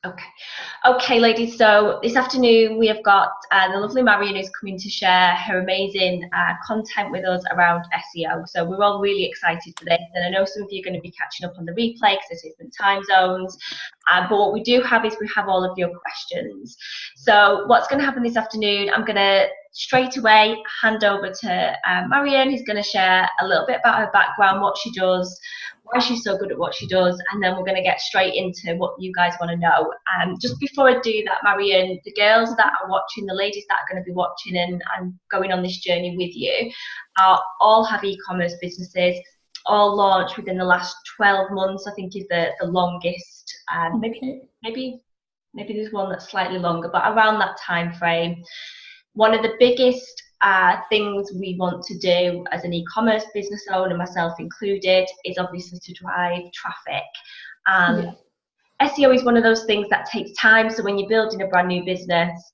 Okay. Okay, ladies. So this afternoon we have got the lovely Marion who's coming to share her amazing content with us around SEO. So we're all really excited for this. And I know some of you are going to be catching up on the replay because there's different time zones. But what we do have is we have all of your questions. So what's going to happen this afternoon, I'm going to straight away hand over to Marion, who's going to share a little bit about her background, what she does, why she's so good at what she does, and then we're going to get straight into what you guys want to know. Just before I do that, Marion, the girls that are watching, the ladies that are going to be watching and going on this journey with you, all have e-commerce businesses, all launched within the last 12 months, I think is the longest. Maybe there's one that's slightly longer, but around that time frame. One of the biggest things we want to do as an e-commerce business owner, myself included, is obviously to drive traffic. SEO is one of those things that takes time. So when you're building a brand new business,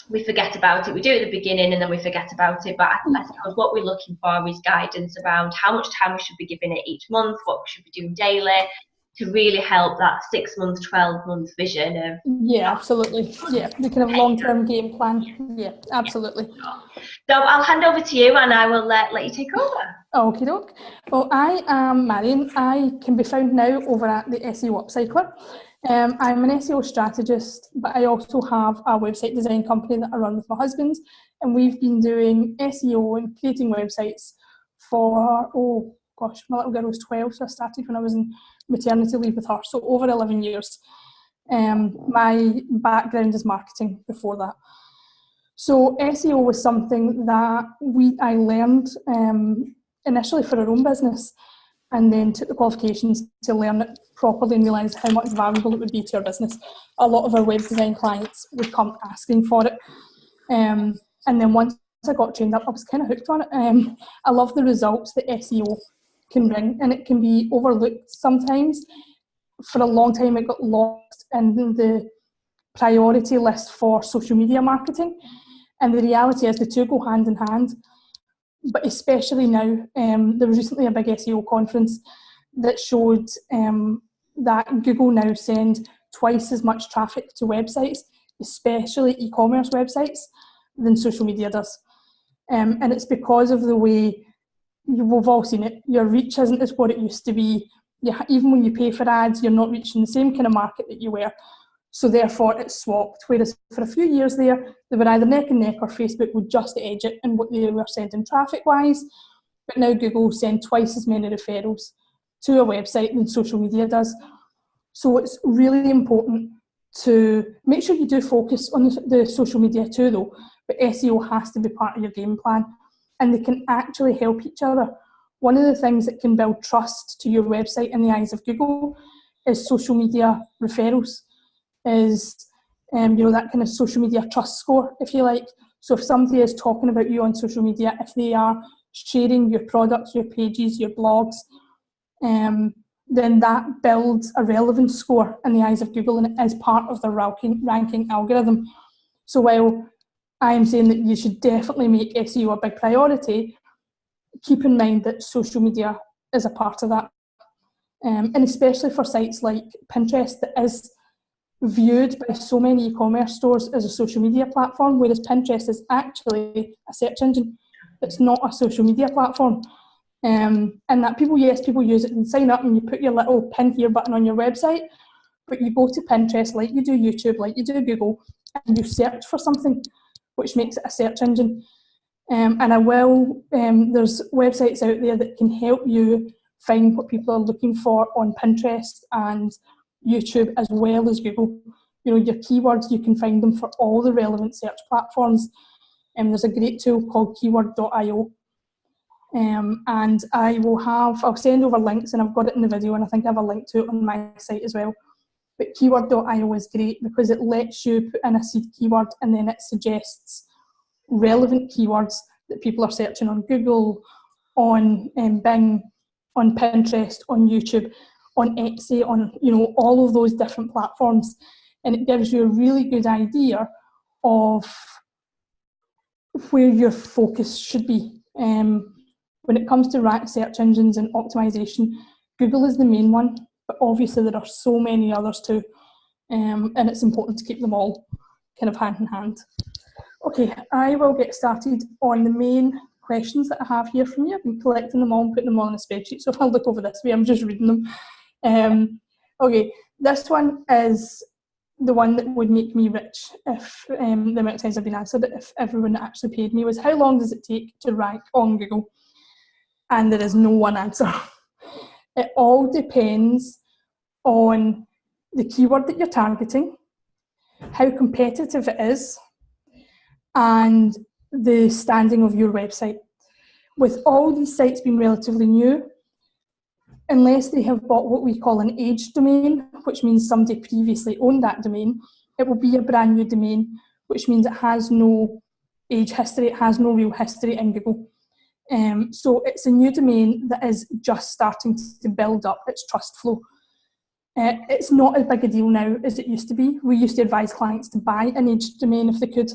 we forget about it. We do it at the beginning and then we forget about it. But I suppose what we're looking for is guidance around how much time we should be giving it each month, what we should be doing daily, to really help that 6 month, 12-month vision of. Yeah, absolutely. Yeah, the kind of long-term game plan. Yeah, absolutely. So I'll hand over to you and I will let you take over. Okie doke. Well, I am Marion. I can be found now over at the SEO Upcycler. I'm an SEO strategist, but I also have a website design company that I run with my husband, and we've been doing SEO and creating websites for, my little girl was 12, so I started when I was in maternity leave with her, so over 11 years. My background is marketing before that. So SEO was something that I learned initially for our own business, and then took the qualifications to learn it properly and realise how much valuable it would be to our business. A lot of our web design clients would come asking for it. And then once I got trained up, I was kind of hooked on it. I love the results that SEO can bring, and it can be overlooked sometimes. For a long time, it got lost in the priority list for social media marketing. And the reality is the two go hand in hand. But especially now, there was recently a big SEO conference that showed that Google now send twice as much traffic to websites, especially e-commerce websites, than social media does. And it's because of the way, we've all seen it, your reach isn't as what it used to be. Even when you pay for ads, you're not reaching the same kind of market that you were. So therefore it's swapped, whereas for a few years there, they were either neck and neck or Facebook would just edge it in what they were sending traffic-wise. But now Google send twice as many referrals to a website than social media does. So it's really important to make sure you do focus on the social media too though, but SEO has to be part of your game plan, and they can actually help each other. One of the things that can build trust to your website in the eyes of Google is social media referrals. Is that kind of social media trust score, if you like. So if somebody is talking about you on social media, if they are sharing your products, your pages, your blogs, then that builds a relevance score in the eyes of Google, and it is part of the ranking algorithm. So while I am saying that you should definitely make SEO a big priority, keep in mind that social media is a part of that. And especially for sites like Pinterest, that is viewed by so many e-commerce stores as a social media platform, whereas Pinterest is actually a search engine. It's not a social media platform. And that people use it and sign up and you put your little pin here button on your website, but you go to Pinterest like you do YouTube, like you do Google, and you search for something, which makes it a search engine. And there's websites out there that can help you find what people are looking for on Pinterest and YouTube as well as Google. Your keywords, you can find them for all the relevant search platforms. There's a great tool called keyword.io. And I'll send over links, and I've got it in the video, and I think I have a link to it on my site as well. But keyword.io is great because it lets you put in a seed keyword and then it suggests relevant keywords that people are searching on Google, on Bing, on Pinterest, on YouTube, on Etsy, on all of those different platforms, and it gives you a really good idea of where your focus should be. When it comes to search engines and optimization, Google is the main one, but obviously there are so many others too. and it's important to keep them all kind of hand in hand. Okay, I will get started on the main questions that I have here from you. I've been collecting them all and putting them all in a spreadsheet, so if I look over this way, I'm just reading them. Okay, this one is the one that would make me rich if the amount of times I've been answered, if everyone actually paid me, was how long does it take to rank on Google? And there is no one answer. It all depends on the keyword that you're targeting, how competitive it is, and the standing of your website. With all these sites being relatively new, unless they have bought what we call an age domain, which means somebody previously owned that domain, it will be a brand new domain, which means it has no age history, it has no real history in Google. So it's a new domain that is just starting to build up its trust flow. It's not as big a deal now as it used to be. We used to advise clients to buy an age domain if they could,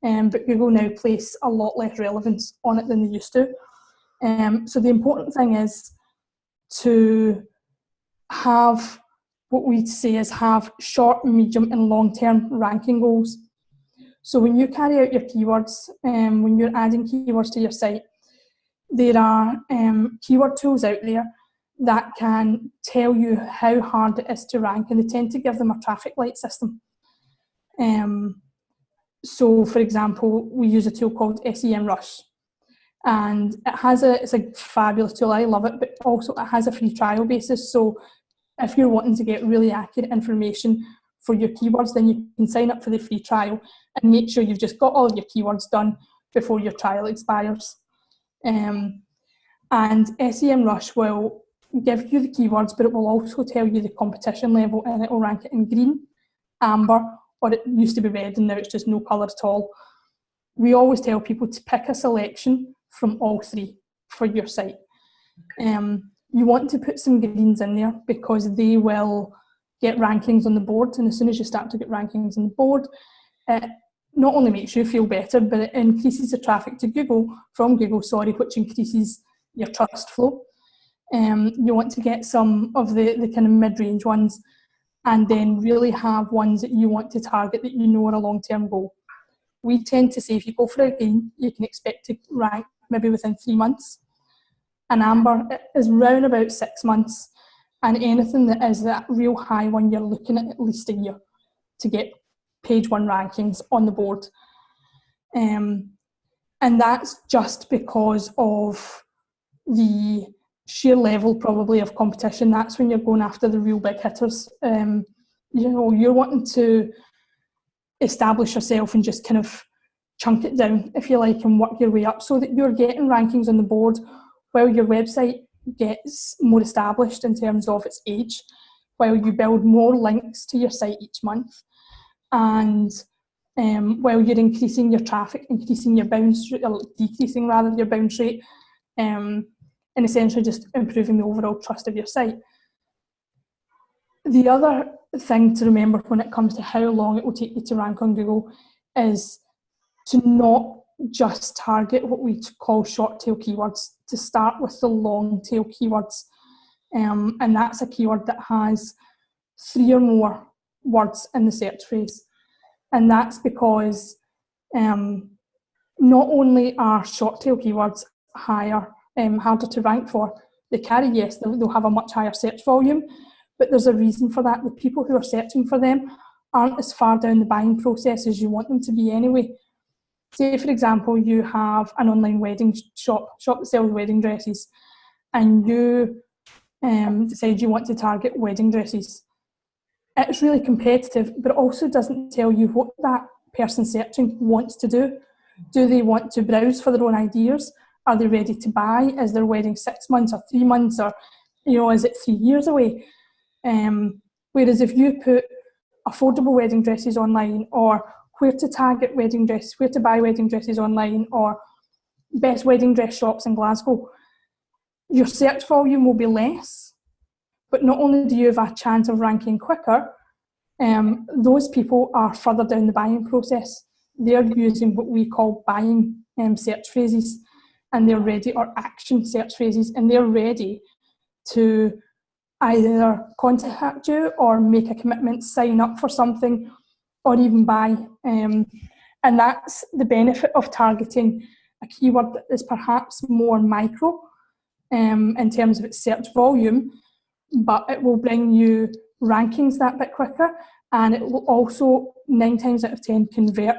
but Google now place a lot less relevance on it than they used to. So the important thing is to have what we'd say is have short, medium and long-term ranking goals. So when you carry out your keywords, when you're adding keywords to your site, there are keyword tools out there that can tell you how hard it is to rank, and they tend to give them a traffic light system. So for example, we use a tool called SEMrush, and it's a fabulous tool. I love it, but also it has a free trial basis. So if you're wanting to get really accurate information for your keywords, then you can sign up for the free trial and make sure you've just got all of your keywords done before your trial expires. And SEMrush will give you the keywords, but it will also tell you the competition level, and it will rank it in green, amber, or it used to be red and now it's just no colour at all. We always tell people to pick a selection from all three for your site. You want to put some greens in there because they will get rankings on the board, and as soon as you start to get rankings on the board, it not only makes you feel better, but it increases the traffic to Google, which increases your trust flow. You want to get some of the kind of mid-range ones, and then really have ones that you want to target that you know are a long-term goal. We tend to say if you go for a green, you can expect to rank maybe within 3 months. An amber is round about 6 months, and anything that is that real high one, you're looking at least a year to get page one rankings on the board. And that's just because of the sheer level probably of competition. That's when you're going after the real big hitters. You're wanting to establish yourself and just kind of chunk it down, if you like, and work your way up so that you're getting rankings on the board while your website gets more established in terms of its age, while you build more links to your site each month, and while you're increasing your traffic, increasing your bounce rate, or decreasing rather your bounce rate, and essentially just improving the overall trust of your site. The other thing to remember when it comes to how long it will take you to rank on Google is to not just target what we call short tail keywords, to start with the long tail keywords. And that's a keyword that has 3 or more words in the search phrase. And that's because not only are short tail keywords harder to rank for, they'll have a much higher search volume, but there's a reason for that. The people who are searching for them aren't as far down the buying process as you want them to be anyway. Say, for example, you have an online wedding shop that sells wedding dresses, and you decide you want to target wedding dresses. It's really competitive, but it also doesn't tell you what that person searching wants to do. Do they want to browse for their own ideas? Are they ready to buy? Is their wedding 6 months or 3 months, or is it 3 years away? Whereas if you put affordable wedding dresses online, or where to target wedding dresses, where to buy wedding dresses online, or best wedding dress shops in Glasgow, your search volume will be less. But not only do you have a chance of ranking quicker, those people are further down the buying process. They're using what we call buying search phrases, and they're ready, or action search phrases, and they're ready to either contact you or make a commitment, sign up for something, or even buy. And that's the benefit of targeting a keyword that is perhaps more micro in terms of its search volume, but it will bring you rankings that bit quicker, and it will also 9 times out of 10 convert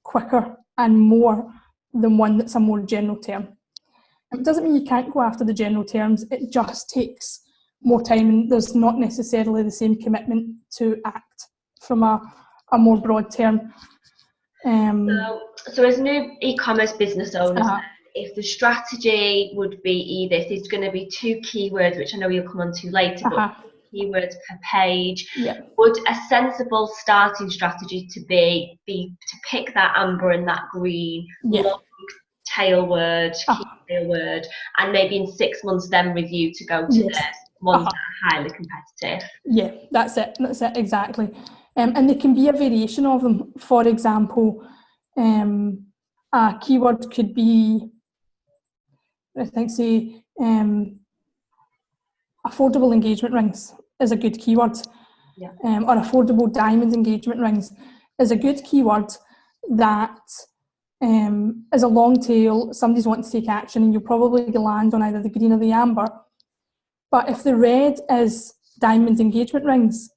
quicker and more than one that's a more general term. It doesn't mean you can't go after the general terms, it just takes more time, and there's not necessarily the same commitment to act from a more broad term. So as new e-commerce business owners, if the strategy would be either, if there's going to be 2 keywords, which I know you'll come on to later, but keywords per page, would a sensible starting strategy to be to pick that amber and that green long tail word, key tail word, and maybe in 6 months then review to go to the ones that are highly competitive? Yeah, that's it exactly. And there can be a variation of them. For example, a keyword could be, I think, say, affordable engagement rings is a good keyword. Or affordable diamond engagement rings is a good keyword that is a long tail. Somebody's wanting to take action, and you'll probably land on either the green or the amber. But if the red is diamond engagement rings,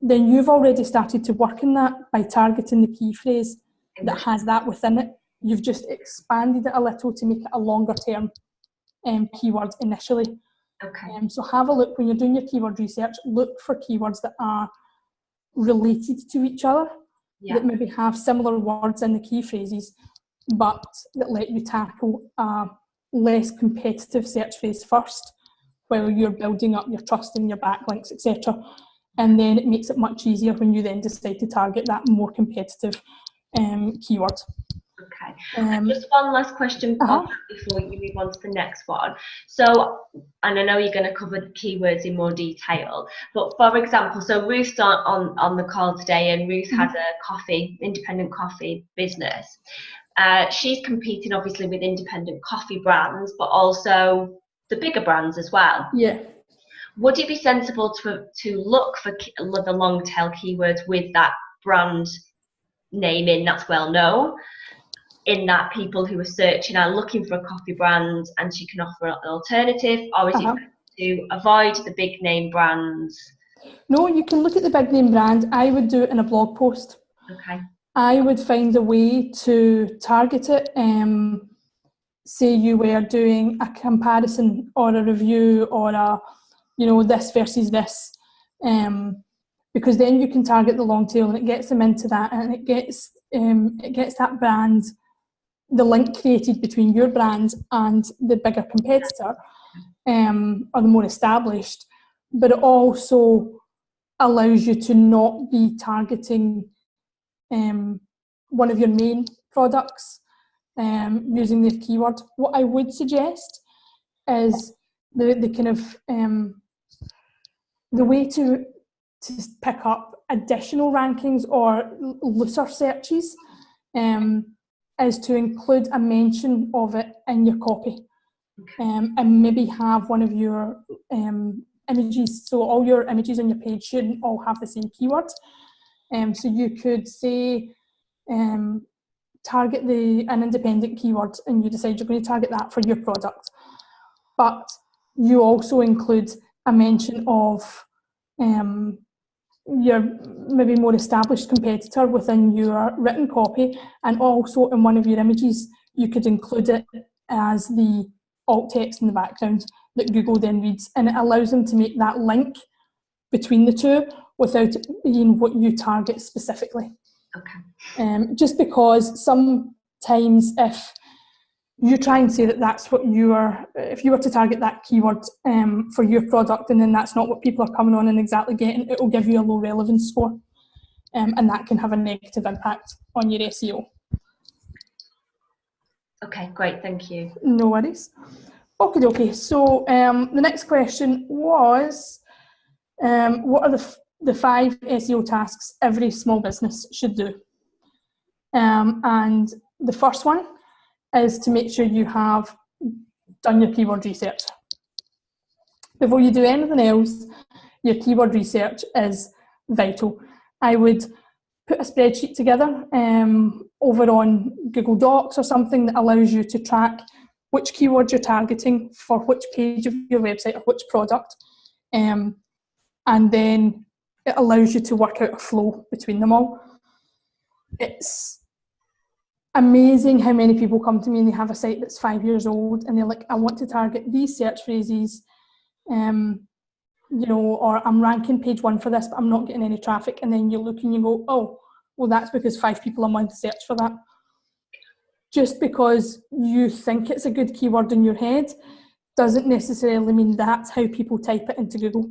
then you've already started to work in that by targeting the key phrase that has that within it. You've just expanded it a little to make it a longer term keyword initially. So have a look when you're doing your keyword research, look for keywords that are related to each other, that maybe have similar words in the key phrases, but that let you tackle a less competitive search phase first while you're building up your trust and your backlinks, etc. And then it makes it much easier when you then decide to target that more competitive keyword. Just one last question before you move on to the next one. So, and I know you're going to cover the keywords in more detail, but for example, so Ruth's on the call today, and Ruth has a independent coffee business. She's competing obviously with independent coffee brands, but also the bigger brands as well. Would it be sensible to look for the long tail keywords with that brand name in that's well known, in that people who are searching are looking for a coffee brand and she can offer an alternative, or is it to avoid the big name brands? No, you can look at the big name brand. I would do it in a blog post. I would find a way to target it. Say you were doing a comparison or a review or a, this versus this, because then you can target the long tail and it gets them into that, and it gets that brand, the link created between your brand and the bigger competitor, or the more established, but it also allows you to not be targeting one of your main products using their keyword. What I would suggest is the kind of the way to pick up additional rankings or looser searches is to include a mention of it in your copy, and maybe have one of your images. So all your images on your page shouldn't all have the same keyword. So you could say target an independent keyword, and you decide you're going to target that for your product, but you also include a mention of your maybe more established competitor within your written copy, and also in one of your images you could include it as the alt text in the background that Google then reads, and it allows them to make that link between the two without it being what you target specifically. Just because sometimes if you try and say that that's what if you were to target that keyword for your product, and then that's not what people are coming on and exactly getting, it will give you a low relevance score, and that can have a negative impact on your SEO. Okay, great, thank you. No worries. Okay, so the next question was, what are the 5 SEO tasks every small business should do? And the first one is to make sure you have done your keyword research. before you do anything else, your keyword research is vital. I would put a spreadsheet together over on Google Docs or something that allows you to track which keywords you're targeting for which page of your website or which product. And then it allows you to work out a flow between them all. It's amazing how many people come to me and they have a site that's 5 years old and they're like, I want to target these search phrases, or I'm ranking page 1 for this, but I'm not getting any traffic. And then you look and you go, oh, well, that's because 5 people a month search for that. Just because you think it's a good keyword in your head doesn't necessarily mean that's how people type it into Google.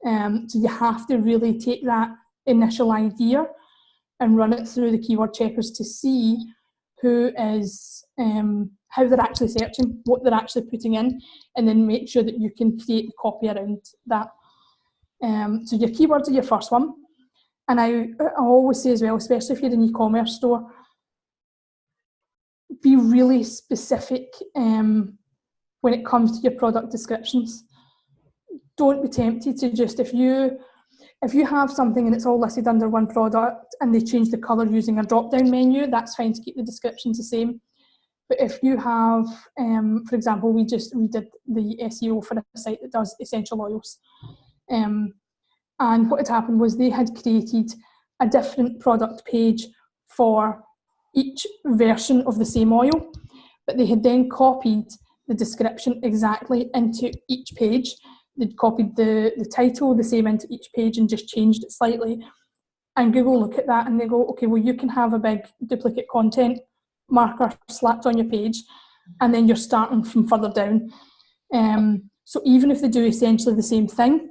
So you have to really take that initial idea and run it through the keyword checkers to see who is, how they're actually searching, what they're actually putting in, and then make sure that you can create the copy around that. So your keywords are your first one. And I always say as well, especially if you're an e-commerce store, be really specific when it comes to your product descriptions. Don't be tempted to just, if you have something and it's all listed under one product and they change the colour using a drop-down menu, that's fine to keep the descriptions the same. But if you have, for example, we did the SEO for a site that does essential oils. And what had happened was they had created a different product page for each version of the same oil, but they had then copied the description exactly into each page. They'd copied the title the same into each page and just changed it slightly. And Google look at that and they go, okay, well, you can have a big duplicate content marker slapped on your page and then you're starting from further down. So even if they do essentially the same thing,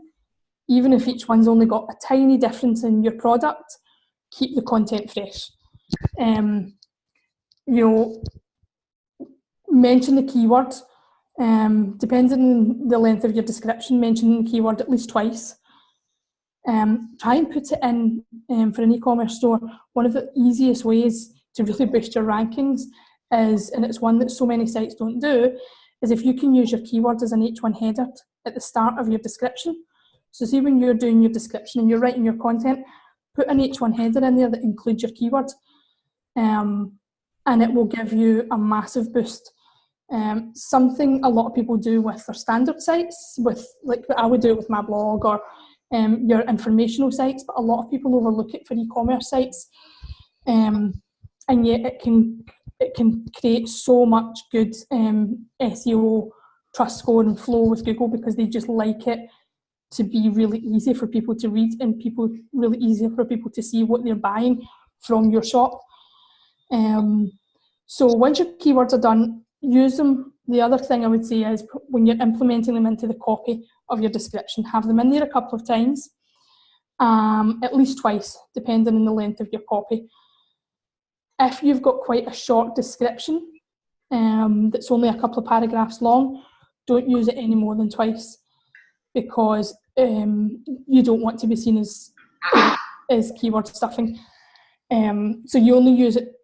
even if each one's only got a tiny difference in your product, keep the content fresh. Mention the keyword. Depending on the length of your description, mention the keyword at least twice. Try and put it in for an e-commerce store. One of the easiest ways to really boost your rankings is, and it's one that so many sites don't do, is if you can use your keyword as an H1 header at the start of your description. So see, when you're doing your description and you're writing your content, put an H1 header in there that includes your keyword, and it will give you a massive boost. Something a lot of people do with their standard sites, with like I would do it with my blog or your informational sites, but a lot of people overlook it for e-commerce sites, and yet it can create so much good SEO trust score and flow with Google because they just like it to be really easy for people to read and really easy for people to see what they're buying from your shop. So once your keywords are done, use them. The other thing I would say is when you're implementing them into the copy of your description, have them in there a couple of times, at least twice, depending on the length of your copy. If you've got quite a short description that's only a couple of paragraphs long, don't use it any more than twice, because you don't want to be seen as keyword stuffing. So you only use it,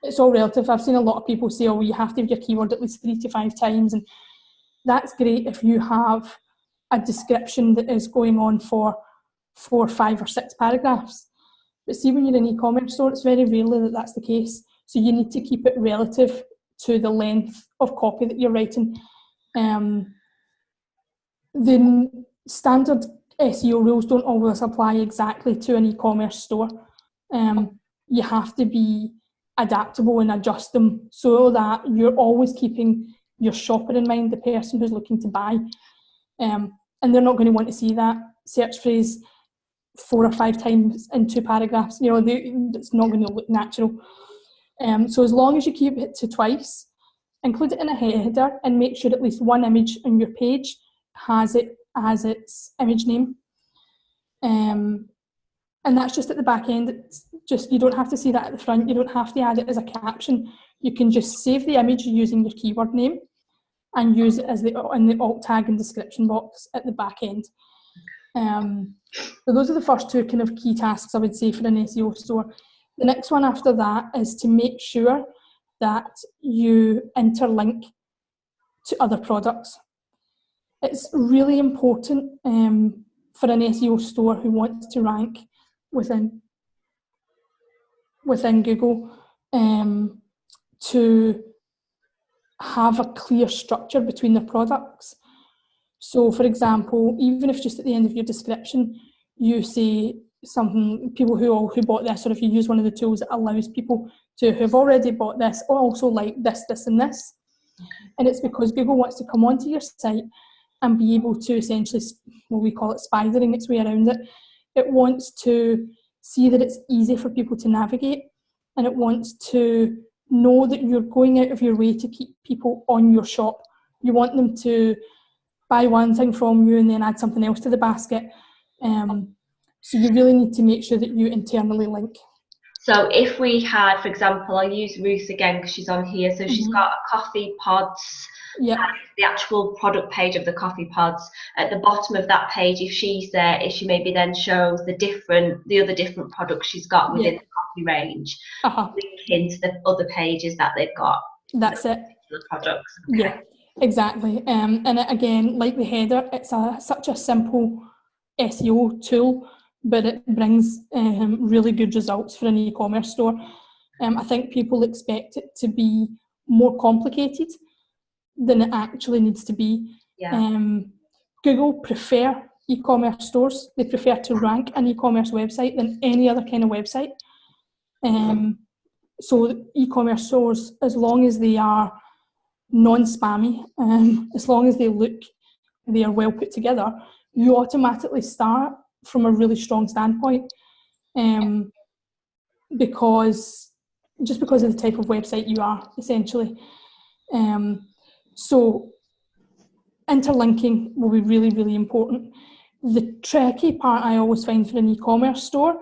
it's all relative. I've seen a lot of people say, oh, you have to have your keyword at least 3 to 5 times, and that's great if you have a description that is going on for 4, 5 or 6 paragraphs. But see, when you're an e-commerce store, it's very rarely that that's the case. So you need to keep it relative to the length of copy that you're writing. The standard SEO rules don't always apply exactly to an e-commerce store. You have to be adaptable and adjust them so that you're always keeping your shopper in mind, the person who's looking to buy. And they're not going to want to see that search phrase 4 or 5 times in 2 paragraphs. It's not going to look natural. So as long as you keep it to twice, include it in a header and make sure at least one image on your page has it as its image name. And that's just at the back end. It's just, you don't have to see that at the front. You don't have to add it as a caption. You can just save the image using your keyword name and use it as in the alt tag and description box at the back end. So those are the first 2 kind of key tasks I would say for an SEO store. The next one after that is to make sure that you interlink to other products. It's really important for an SEO store who wants to rank within Google to have a clear structure between their products. So, for example, even if just at the end of your description you say something, people who bought this, or if you use one of the tools that allows people to who've already bought this also like this, this and this. And it's because Google wants to come onto your site and be able to essentially, well, we call it spidering its way around it. It wants to see that it's easy for people to navigate, and it wants to know that you're going out of your way to keep people on your shop. You want them to buy one thing from you and then add something else to the basket. So you really need to make sure that you internally link. So if we had, for example, I'll use Ruth again because she's on here. So she's got a coffee pods, the actual product page of the coffee pods. At the bottom of that page, if she's there, if she maybe then shows the other different products she's got within the coffee range, linking to the other pages that they've got. That's it. The products. Okay. Yeah, exactly. And again, like the header, it's such a simple SEO tool, but it brings really good results for an e-commerce store. I think people expect it to be more complicated than it actually needs to be. Google prefer e-commerce stores. They prefer to rank an e-commerce website than any other kind of website. So e-commerce stores, as long as they are non-spammy, as long as they are well put together, you automatically start from a really strong standpoint, because of the type of website you are, essentially. So interlinking will be really, really important. The tricky part I always find for an e-commerce store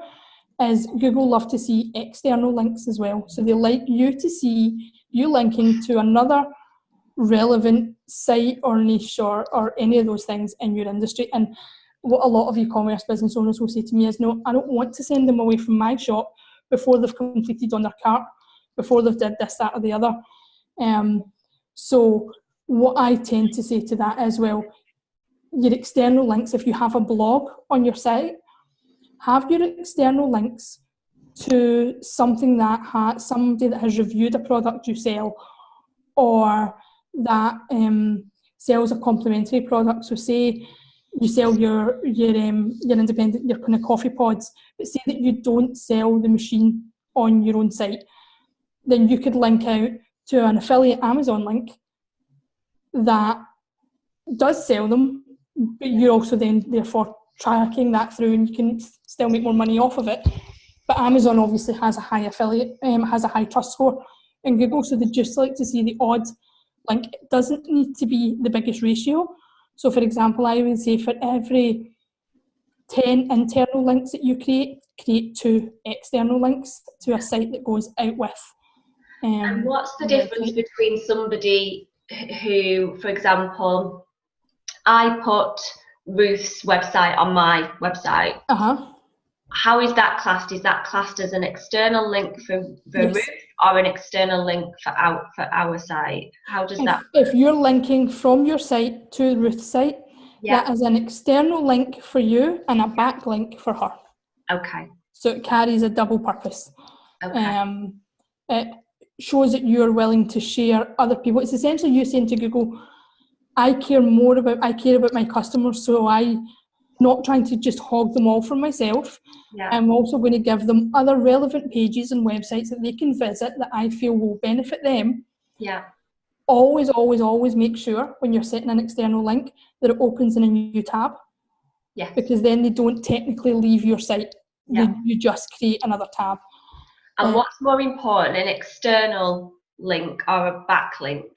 is Google love to see external links as well. So they like you to see you linking to another relevant site or niche or any of those things in your industry. And what a lot of e-commerce business owners will say to me is, no, I don't want to send them away from my shop before they've completed on their cart, before they've did this, that or the other. So what I tend to say to that is, well, your external links, if you have a blog on your site, have your external links to something that somebody that has reviewed a product you sell, or that sells a complementary product. So say you sell your independent, your kind of coffee pods, but say that you don't sell the machine on your own site, then you could link out to an affiliate Amazon link that does sell them, but you're also then therefore tracking that through, and you can still make more money off of it. But Amazon obviously has a high affiliate, has a high trust score in Google, so they just like to see the odd link. It doesn't need to be the biggest ratio. So for example, I would say for every 10 internal links that you create 2 external links to a site that goes out with. And what's the difference between somebody who, for example, I put Ruth's website on my website. How is that classed? Is that classed as an external link for Ruth, or an external link for our site? How does that? If you're linking from your site to Ruth's site, that is an external link for you and a backlink for her. Okay. So it carries a double purpose. Okay. It shows that you're willing to share other people. It's essentially you saying to Google, I care about my customers, so I'm not trying to just hog them all from myself. I'm also going to give them other relevant pages and websites that they can visit that I feel will benefit them. Always, always, always make sure when you're setting an external link that it opens in a new tab. Because then they don't technically leave your site. You just create another tab. And what's more important, an external link or a backlink?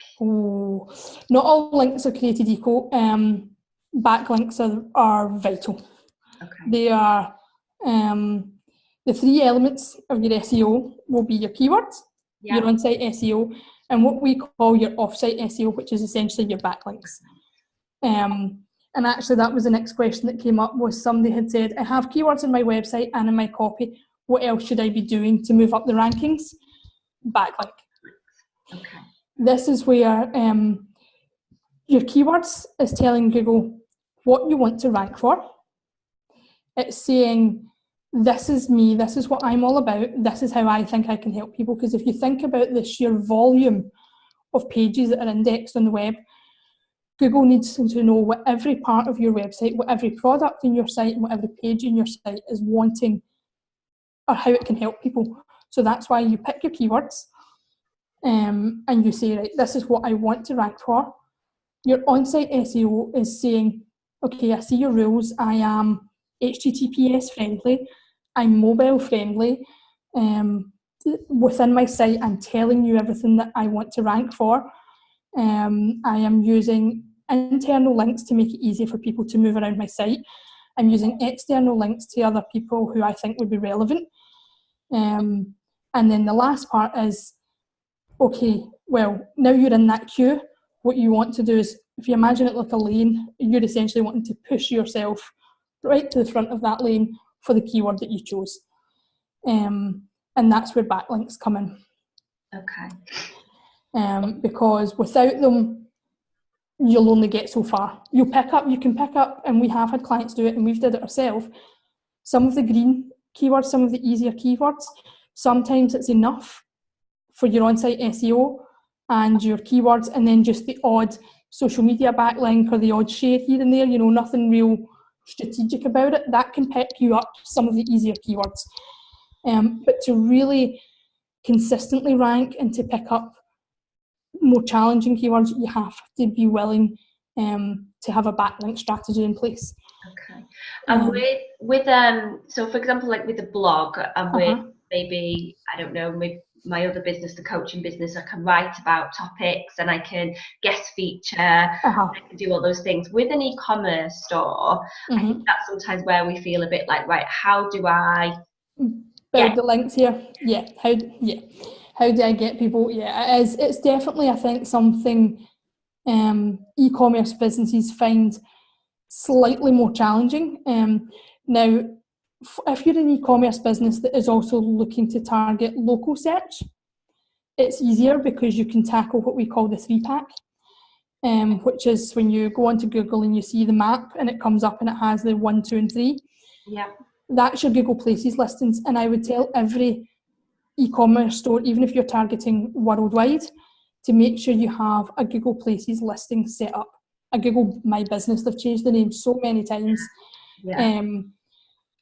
Not all links are created equal. Backlinks are vital. They are the 3 elements of your SEO will be your keywords, your on-site SEO, and what we call your off-site SEO, which is essentially your backlinks. And actually that was the next question that came up, was somebody had said, I have keywords on my website and in my copy, what else should I be doing to move up the rankings? Backlink. This is where Your keywords is telling Google what you want to rank for. It's saying, this is me, this is what I'm all about, this is how I think I can help people. Because if you think about the sheer volume of pages that are indexed on the web, Google needs to know what every part of your website, what every product in your site, and what every page in your site is wanting, or how it can help people. So that's why you pick your keywords and you say, right, this is what I want to rank for. Your on-site SEO is saying, okay, I see your rules. I am HTTPS friendly. I'm mobile friendly. Within my site, I'm telling you everything that I want to rank for. I am using internal links to make it easy for people to move around my site. I'm using external links to other people who I think would be relevant. And then the last part is, okay, well, now you're in that queue, what you want to do is, if you imagine it like a lane, you're essentially wanting to push yourself right to the front of that lane for the keyword that you chose. And that's where backlinks come in. Okay. Because without them, you'll only get so far. You can pick up, and we have had clients do it, and we've did it ourselves, some of the green keywords, some of the easier keywords. Sometimes it's enough for your on-site SEO and your keywords, and then just the odd social media backlink or the odd share here and there, nothing real strategic about it. That can pick you up some of the easier keywords. But to really consistently rank and to pick up more challenging keywords, you have to be willing to have a backlink strategy in place. Okay. And with so for example, like with the blog and with maybe, I don't know, with my other business, the coaching business, I can write about topics and I can guest feature, I can do all those things. With an e-commerce store, I think that's sometimes where we feel a bit like, right, how do I build the links here? How do I get people? It's definitely, I think, something e-commerce businesses find slightly more challenging. Now, if you're an e-commerce business that is also looking to target local search, it's easier because you can tackle what we call the 3-pack, which is when you go onto Google and you see the map and it comes up and it has the 1, 2 and 3. Yeah. That's your Google Places listings. And I would tell every e-commerce store, even if you're targeting worldwide, to make sure you have a Google Places listing set up. A Google My Business, they've changed the name so many times. Yeah.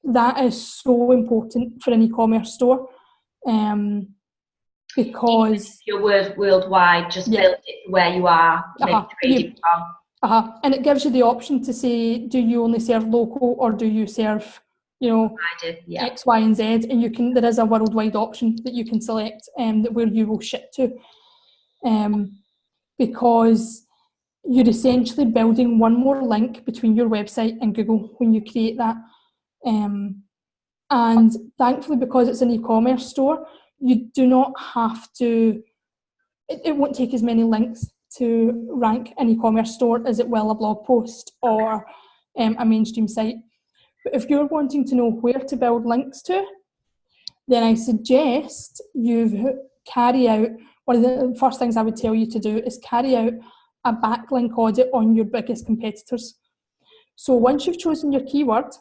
That is so important for an e-commerce store, because if you're worldwide, just build it where you are, maybe trading from. And it gives you the option to say, do you only serve local or do you serve, X, Y, and Z? And there is a worldwide option that you can select where you will ship to, because you're essentially building one more link between your website and Google when you create that. And thankfully, because it's an e-commerce store, you do not have to, it won't take as many links to rank an e-commerce store as it will a blog post or a mainstream site. But if you're wanting to know where to build links to, then I suggest you carry out, one of the first things I would tell you to do is carry out a backlink audit on your biggest competitors. So once you've chosen your keyword,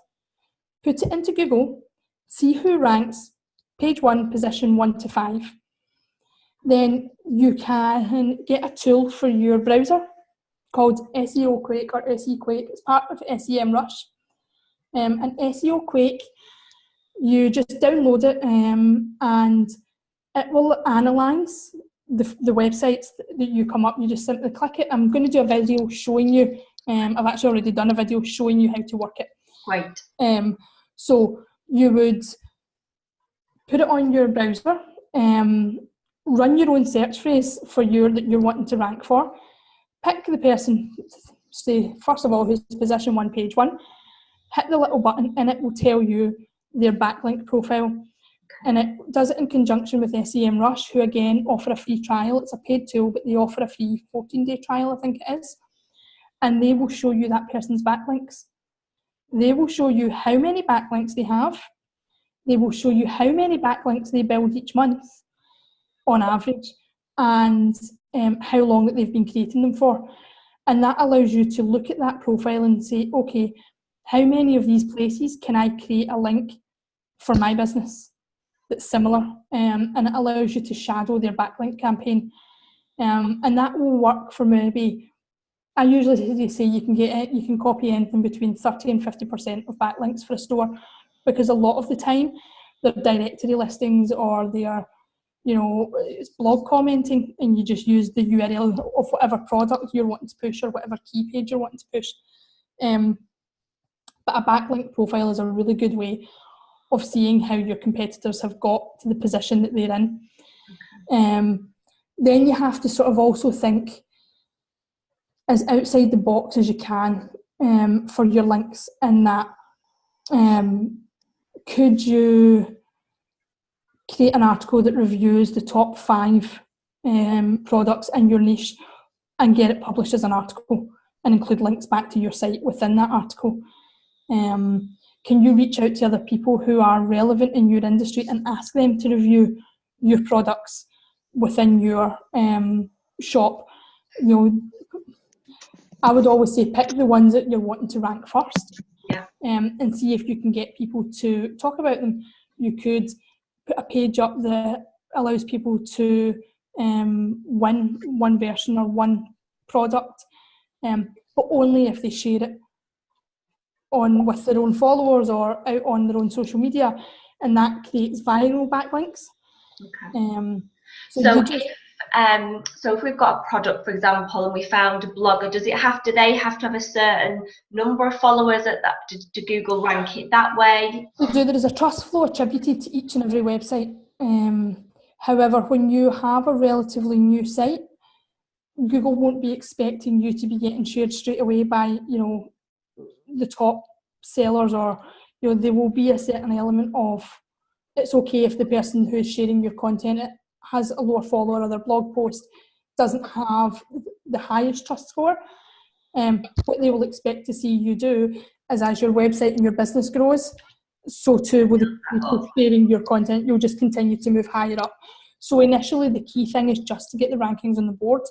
put it into Google, see who ranks page 1, position 1 to 5. Then you can get a tool for your browser called SEO Quake or SE Quake. It's part of SEMrush. And SEO Quake, you just download it and it will analyse the websites that you come up. You just simply click it. I'm going to do a video showing you. I've actually already done a video showing you how to work it. Right. So you would put it on your browser, run your own search phrase that you're wanting to rank for, pick the person, say, first of all, who's position 1, page 1, hit the little button and it will tell you their backlink profile. And it does it in conjunction with SEMrush, who again offer a free trial. It's a paid tool, but they offer a free 14-day trial, I think it is. And they will show you that person's backlinks. They will show you how many backlinks they have. They will show you how many backlinks they build each month on average, and how long that they've been creating them for. And that allows you to look at that profile and say, okay, how many of these places can I create a link for my business that's similar? And it allows you to shadow their backlink campaign. And that will work for maybe, I usually say you can copy anything between 30 and 50% of backlinks for a store, because a lot of the time they're directory listings or they are, it's blog commenting, and you just use the URL of whatever product you're wanting to push or whatever key page you're wanting to push. But a backlink profile is a really good way of seeing how your competitors have got to the position that they're in. Then you have to sort of also think as outside the box as you can for your links, in that could you create an article that reviews the top 5 products in your niche and get it published as an article and include links back to your site within that article? Can you reach out to other people who are relevant in your industry and ask them to review your products within your shop? I would always say pick the ones that you're wanting to rank first, and see if you can get people to talk about them. You could put a page up that allows people to win one version or one product, but only if they share it with their own followers or out on their own social media, and that creates viral backlinks. So if we've got a product, for example, and we found a blogger, do they have to have a certain number of followers at that to Google rank it that way? There is a trust flow attributed to each and every website. However, when you have a relatively new site, Google won't be expecting you to be getting shared straight away by the top sellers, or there will be a certain element of, it's okay if the person who is sharing your content has a lower follower or their blog post doesn't have the highest trust score. What they will expect to see you do is, as your website and your business grows, so too with the people sharing your content, you'll just continue to move higher up. So initially the key thing is just to get the rankings on the board.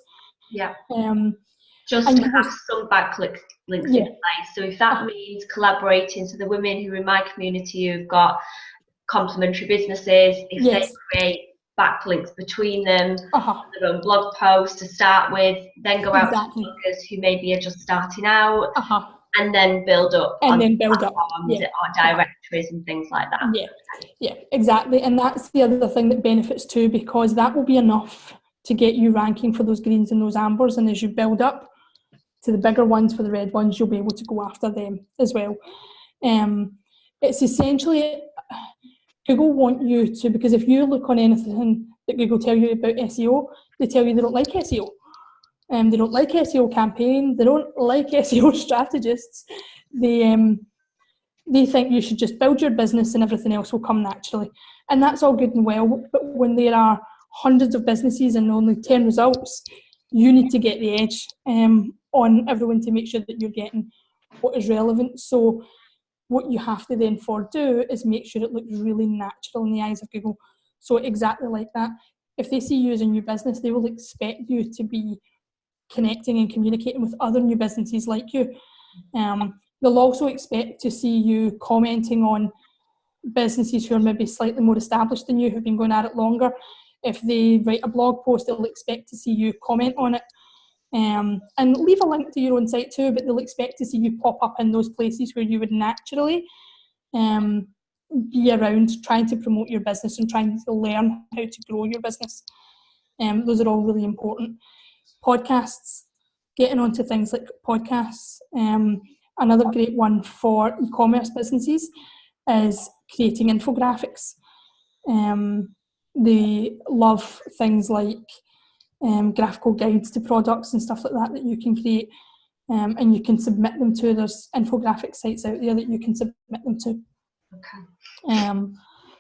Just to have some backlinks in place. So if that means collaborating, so the women who are in my community who've got complementary businesses, if they create backlinks between them, their own blog posts to start with, then go out to bloggers who maybe are just starting out, and then build up or directories and things like that. Yeah, exactly. And that's the other thing that benefits too, because that will be enough to get you ranking for those greens and those ambers, and as you build up to the bigger ones, for the red ones, you'll be able to go after them as well. It's essentially, Google want you to, because if you look on anything that Google tell you about SEO, they tell you they don't like SEO. They don't like SEO campaigns, they don't like SEO strategists. They think you should just build your business and everything else will come naturally. And that's all good and well, but when there are hundreds of businesses and only 10 results, you need to get the edge on everyone to make sure that you're getting what is relevant. So what you have to then do is make sure it looks really natural in the eyes of Google. So exactly like that, if they see you as a new business, they will expect you to be connecting and communicating with other new businesses like you. They'll also expect to see you commenting on businesses who are maybe slightly more established than you, who've been going at it longer. If they write a blog post, they'll expect to see you comment on it. And leave a link to your own site too, but they'll expect to see you pop up in those places where you would naturally be around trying to promote your business and trying to learn how to grow your business. Those are all really important. Podcasts, getting onto things like podcasts. Another great one for e-commerce businesses is creating infographics. They love things like graphical guides to products and stuff like that you can create, and you can submit them to. There's infographic sites out there that you can submit them to.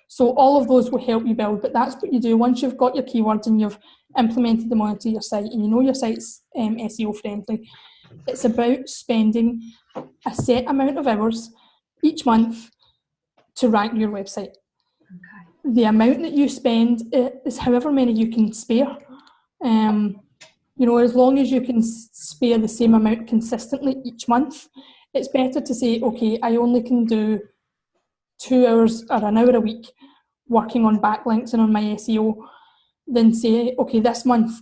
So all of those will help you build, but that's what you do once you've got your keywords and you've implemented them onto your site and you know your site's SEO friendly. It's about spending a set amount of hours each month to rank your website. The amount that you spend is however many you can spare. You know, as long as you can spare the same amount consistently each month, it's better to say, okay, I only can do 2 hours or an hour a week working on backlinks and on my SEO, than say, okay, this month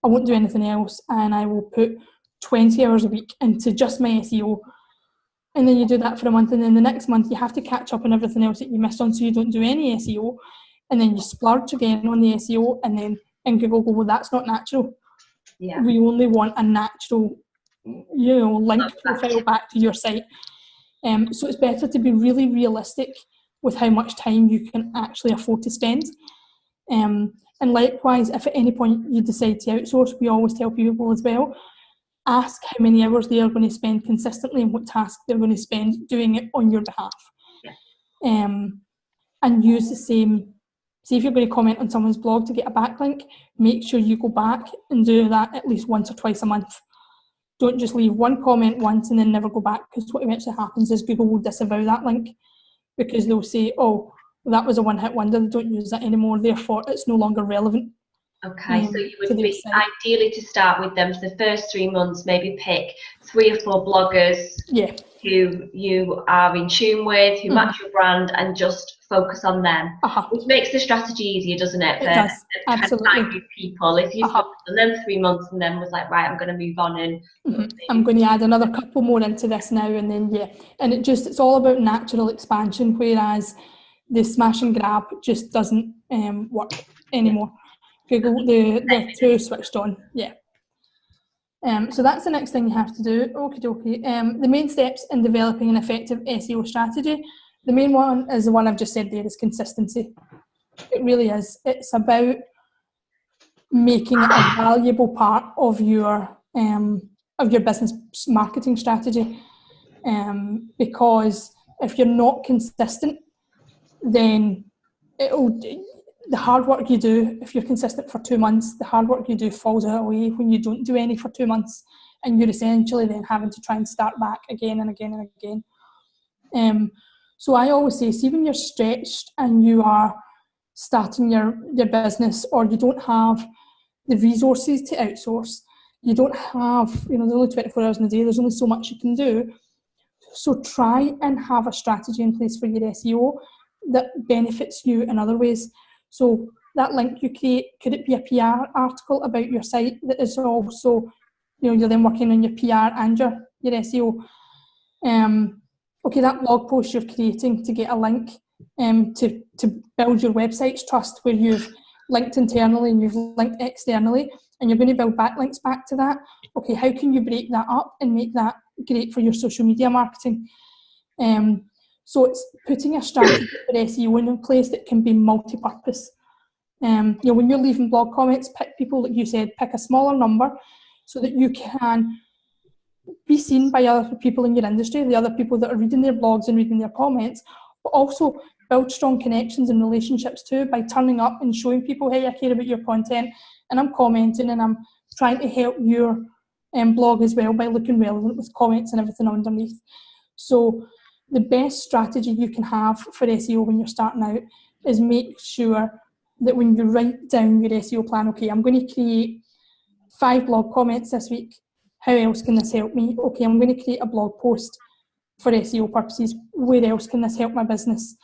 I won't do anything else and I will put 20 hours a week into just my SEO. And then you do that for a month, and then the next month you have to catch up on everything else that you missed on, so you don't do any SEO. And then you splurge again on the SEO, and then in Google go, well, that's not natural. Yeah. We only want a natural, you know, link profile back to your site. So it's better to be really realistic with how much time you can actually afford to spend. And likewise, if at any point you decide to outsource, we always tell people as well, ask how many hours they are going to spend consistently and what tasks they're going to spend doing it on your behalf. Yeah. And use the same, see if you're going to comment on someone's blog to get a backlink, make sure you go back and do that at least once or twice a month. Don't just leave one comment once and then never go back, because what eventually happens is Google will disavow that link, because they'll say, oh, that was a one-hit wonder, they don't use that anymore, therefore it's no longer relevant. Okay, so you would be ideally to start with them for the first 3 months, maybe pick 3 or 4 bloggers who you are in tune with, who match your brand, and just focus on them. Which makes the strategy easier, doesn't it? It does, absolutely. Kind of people. If you focus on them 3 months and then was like, right, I'm going to move on and I'm going to add another couple more into this now, and then and it's all about natural expansion, whereas the smash and grab just doesn't work anymore. Google, they're too switched on. So that's the next thing you have to do. Okie dokie. The main steps in developing an effective SEO strategy. The main one is the one I've just said there, is consistency. It really is. It's about making it a valuable part of your business marketing strategy. Because if you're not consistent, then the hard work you do, if you're consistent for 2 months, the hard work you do falls away when you don't do any for 2 months, and you're essentially then having to try and start back again and again and again. So I always say, see when you're stretched and you are starting your business, or you don't have the resources to outsource, you don't have, there's only 24 hours in a day, there's only so much you can do. So try and have a strategy in place for your SEO that benefits you in other ways. So that link you create, could it be a PR article about your site that is also, you're then working on your PR and your SEO. Okay, that blog post you're creating to get a link to build your website's trust, where you've linked internally and you've linked externally, and you're going to build backlinks back to that. Okay, how can you break that up and make that great for your social media marketing? So it's putting a strategy for SEO in a place that can be multi-purpose. When you're leaving blog comments, pick people, like you said, pick a smaller number so that you can be seen by other people in your industry, the other people that are reading their blogs and reading their comments, but also build strong connections and relationships too by turning up and showing people, hey, I care about your content and I'm commenting and I'm trying to help your blog as well by looking relevant with comments and everything underneath. So the best strategy you can have for SEO when you're starting out is make sure that when you write down your SEO plan, okay, I'm going to create 5 blog comments this week. How else can this help me? Okay, I'm going to create a blog post for SEO purposes. Where else can this help my business?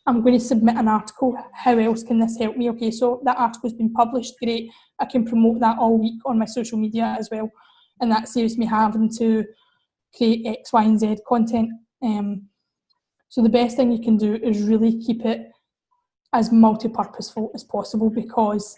I'm going to submit an article. How else can this help me? Okay, so that article's been published. Great. I can promote that all week on my social media as well. And that saves me having to create X, Y, and Z content. So the best thing you can do is really keep it as multi-purposeful as possible, because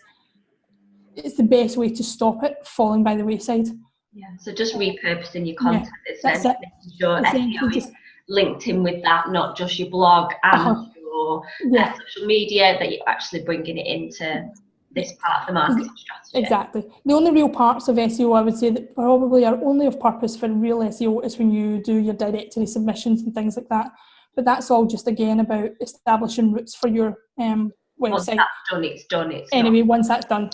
it's the best way to stop it falling by the wayside. Yeah, so just repurposing your content, that's it. Making sure SEO is linked in with that, not just your blog and your social media, that you're actually bringing it into this part of the marketing strategy. Exactly. The only real parts of SEO, I would say, that probably are only of purpose for real SEO is when you do your directory submissions and things like that. But that's all just, again, about establishing routes for your website. Once that's done, it's done. Anyway, once that's done,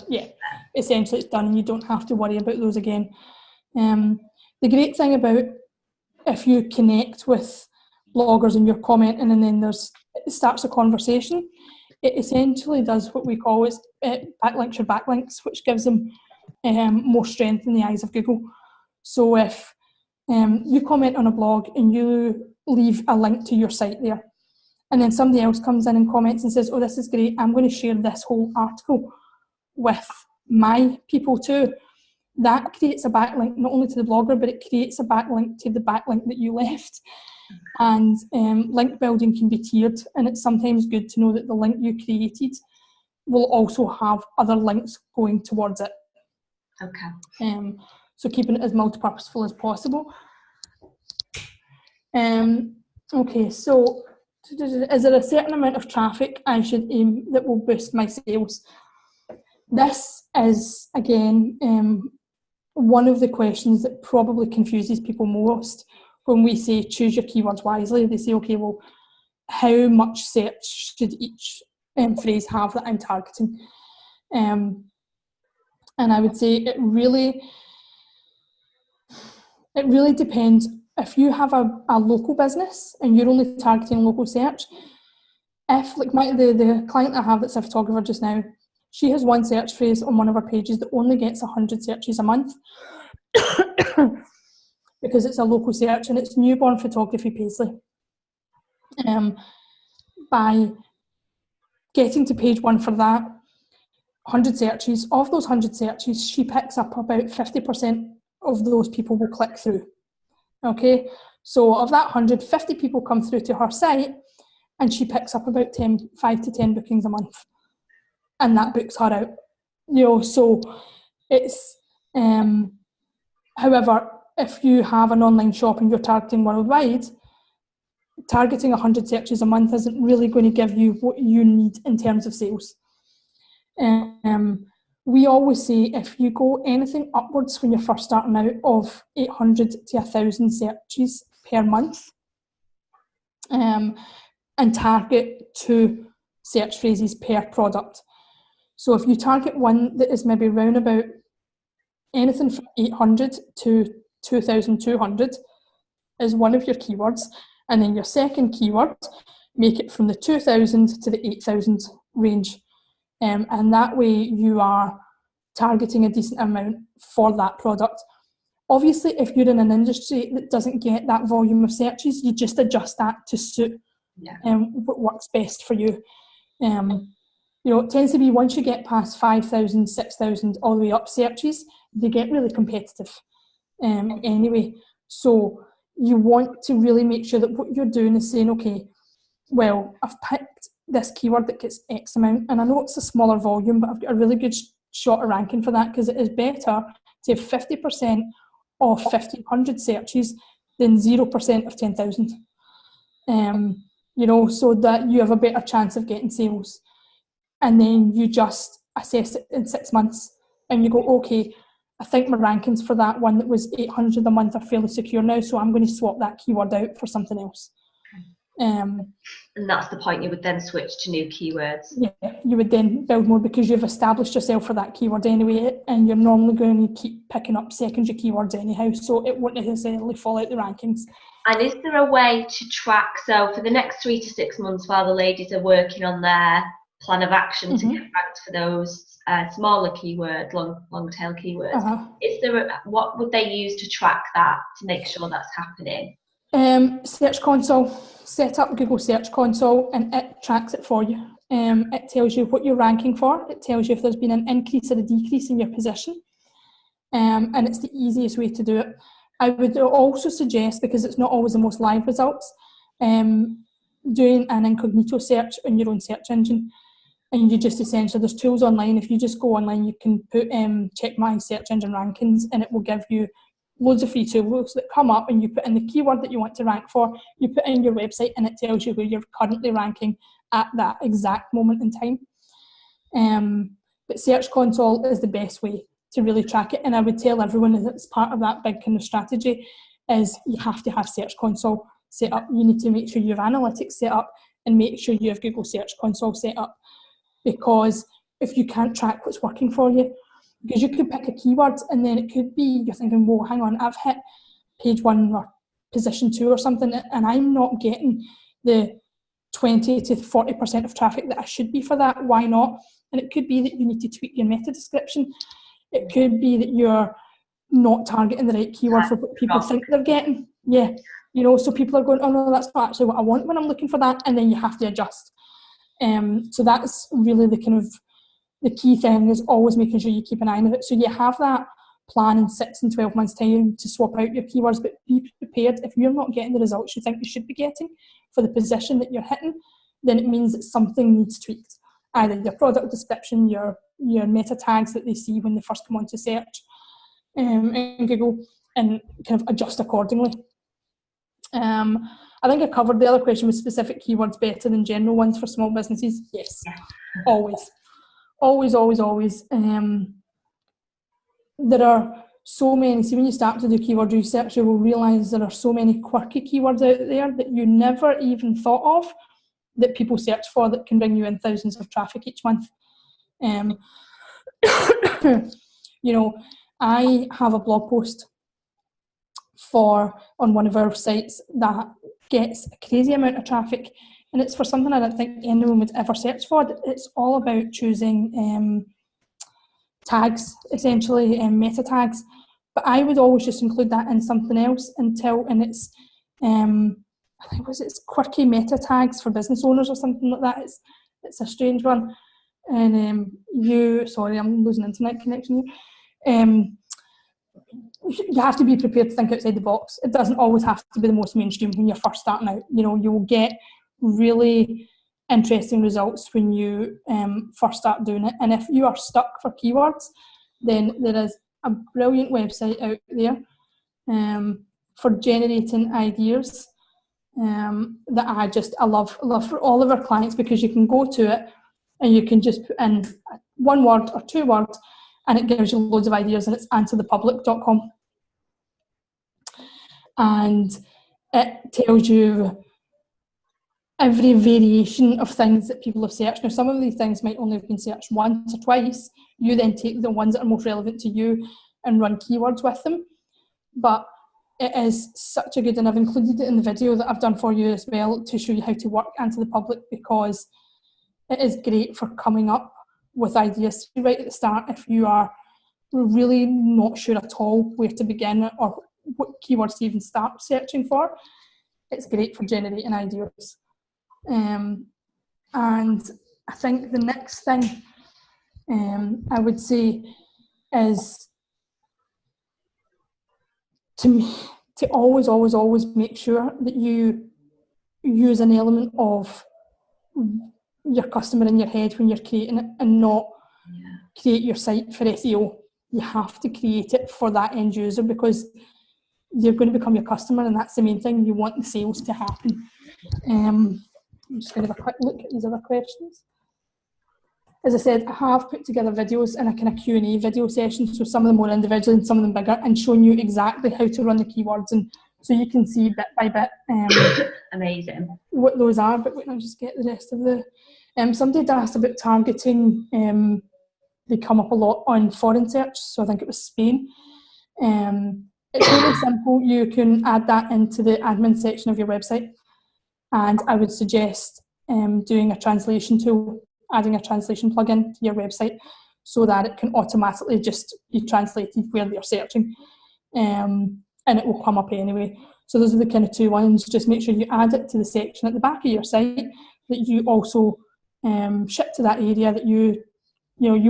essentially it's done, and you don't have to worry about those again. The great thing about if you connect with bloggers and you're commenting and then it starts a conversation, it essentially does what we call backlinks or backlinks, which gives them more strength in the eyes of Google. So if you comment on a blog and you leave a link to your site there, and then somebody else comes in and comments and says, oh, this is great, I'm going to share this whole article with my people too, that creates a backlink not only to the blogger, but it creates a backlink to the backlink that you left. And link building can be tiered, and it's sometimes good to know that the link you created will also have other links going towards it. Okay. So keeping it as multi-purposeful as possible. Okay, so is there a certain amount of traffic I should aim that will boost my sales? This is, again, one of the questions that probably confuses people most when we say choose your keywords wisely. They say, okay, well, how much search should each phrase have that I'm targeting? And I would say it really depends. If you have a local business and you're only targeting local search, if like the client I have that's a photographer just now, she has one search phrase on one of her pages that only gets 100 searches a month because it's a local search and it's newborn photography Paisley. By getting to page 1 for that, 100 searches, of those 100 searches, she picks up about 50% of those people will click through. Okay, so of that 100, 50 people come through to her site and she picks up about 5 to 10 bookings a month. And that books her out. You know, so it's, however, if you have an online shop and you're targeting worldwide, targeting 100 searches a month isn't really going to give you what you need in terms of sales. We always say if you go anything upwards when you're first starting out of 800 to 1,000 searches per month, and target 2 search phrases per product. So if you target one that is maybe round about anything from 800 to 2,200 is one of your keywords, and then your second keyword, make it from the 2,000 to the 8,000 range. And that way you are targeting a decent amount for that product. Obviously, if you're in an industry that doesn't get that volume of searches, you just adjust that to suit what works best for you. You know, it tends to be once you get past 5,000, 6,000, all the way up searches, they get really competitive anyway. So you want to really make sure that what you're doing is saying, okay, well, I've picked this keyword that gets X amount, and I know it's a smaller volume, but I've got a really good shot of ranking for that, because it is better to have 50% of 1,500 searches than 0% of 10,000. You know, so that you have a better chance of getting sales. And then you just assess it in 6 months and you go, okay, I think my rankings for that one that was 800 a month are fairly secure now, so I'm going to swap that keyword out for something else. And that's the point, you would then switch to new keywords. Yeah, you would then build more because you've established yourself for that keyword anyway, and you're normally going to keep picking up secondary keywords anyhow, so it won't necessarily fall out the rankings. And is there a way to track, so for the next 3 to 6 months while the ladies are working on their plan of action to get ranked for those smaller keywords, long tail keywords, is there what would they use to track that, to make sure that's happening? Search Console. Set up Google Search Console and it tracks it for you. It tells you what you're ranking for. It tells you if there's been an increase or a decrease in your position. And it's the easiest way to do it. I would also suggest, because it's not always the most live results, doing an incognito search on your own search engine. And you just essentially, there's tools online. If you just go online, you can put check my search engine rankings, and it will give you loads of free tools that come up, and you put in the keyword that you want to rank for, you put in your website, and it tells you where you're currently ranking at that exact moment in time. But Search Console is the best way to really track it, and I would tell everyone that it's part of that big kind of strategy is you have to have Search Console set up. You need to make sure you have analytics set up and make sure you have Google Search Console set up, because if you can't track what's working for you, because you could pick a keyword and then it could be you're thinking, well, hang on, I've hit page 1 or position 2 or something, and I'm not getting the 20 to 40% of traffic that I should be for that. Why not? And it could be that you need to tweak your meta description. It could be that you're not targeting the right keyword for what people think they're getting. Yeah. You know, so people are going, oh no, that's not actually what I want when I'm looking for that. And then you have to adjust. So that's really the key thing, is always making sure you keep an eye on it. So you have that plan in 6 and 12 months time to swap out your keywords, but be prepared. If you're not getting the results you think you should be getting for the position that you're hitting, then it means that something needs tweaked. Either your product description, your meta tags that they see when they first come onto search in Google, and kind of adjust accordingly. I think I covered the other question, with specific keywords better than general ones for small businesses. Yes, always. There are so many. See, when you start to do keyword research, you will realise there are so many quirky keywords out there that you never even thought of, that people search for, that can bring you in thousands of traffic each month. You know, I have a blog post on one of our sites that gets a crazy amount of traffic, and it's for something I don't think anyone would ever search for. It's all about choosing tags, essentially, meta tags. But I would always just include that in something else and it's I think it's quirky meta tags for business owners or something like that. It's a strange one. And sorry, I'm losing internet connection here. You have to be prepared to think outside the box. It doesn't always have to be the most mainstream when you're first starting out. You know, you'll get really interesting results when you first start doing it. And if you are stuck for keywords, then there is a brilliant website out there for generating ideas that I love for all of our clients, because you can go to it and you can just put in one word or two words and it gives you loads of ideas, and it's answerthepublic.com. And it tells you every variation of things that people have searched. Now, some of these things might only have been searched once or twice. You then take the ones that are most relevant to you and run keywords with them. But it is such a good, and I've included it in the video that I've done for you as well, to show you how to work Answer the Public, because it is great for coming up with ideas right at the start if you are really not sure at all where to begin or what keywords to even start searching for. It's great for generating ideas. And I think the next thing I would say is to always make sure that you use an element of your customer in your head when you're creating it, and not create your site for SEO. You have to create it for that end user, because they're going to become your customer, and that's the main thing. You want the sales to happen. I'm just going to have a quick look at these other questions. As I said, I have put together videos in a kind of Q&A video session, so some of them more individually and some of them bigger, and showing you exactly how to run the keywords, and so you can see bit by bit amazing what those are. But wait, I'll just get the rest of the... somebody did ask about targeting. They come up a lot on foreign search, so I think it was Spain. It's really simple. You can add that into the admin section of your website, and I would suggest doing a translation tool, adding a translation plugin to your website, so that it can automatically just be translated where you're searching, and it will come up anyway. So those are the kind of two ones. Just make sure you add it to the section at the back of your site, that you also ship to that area that you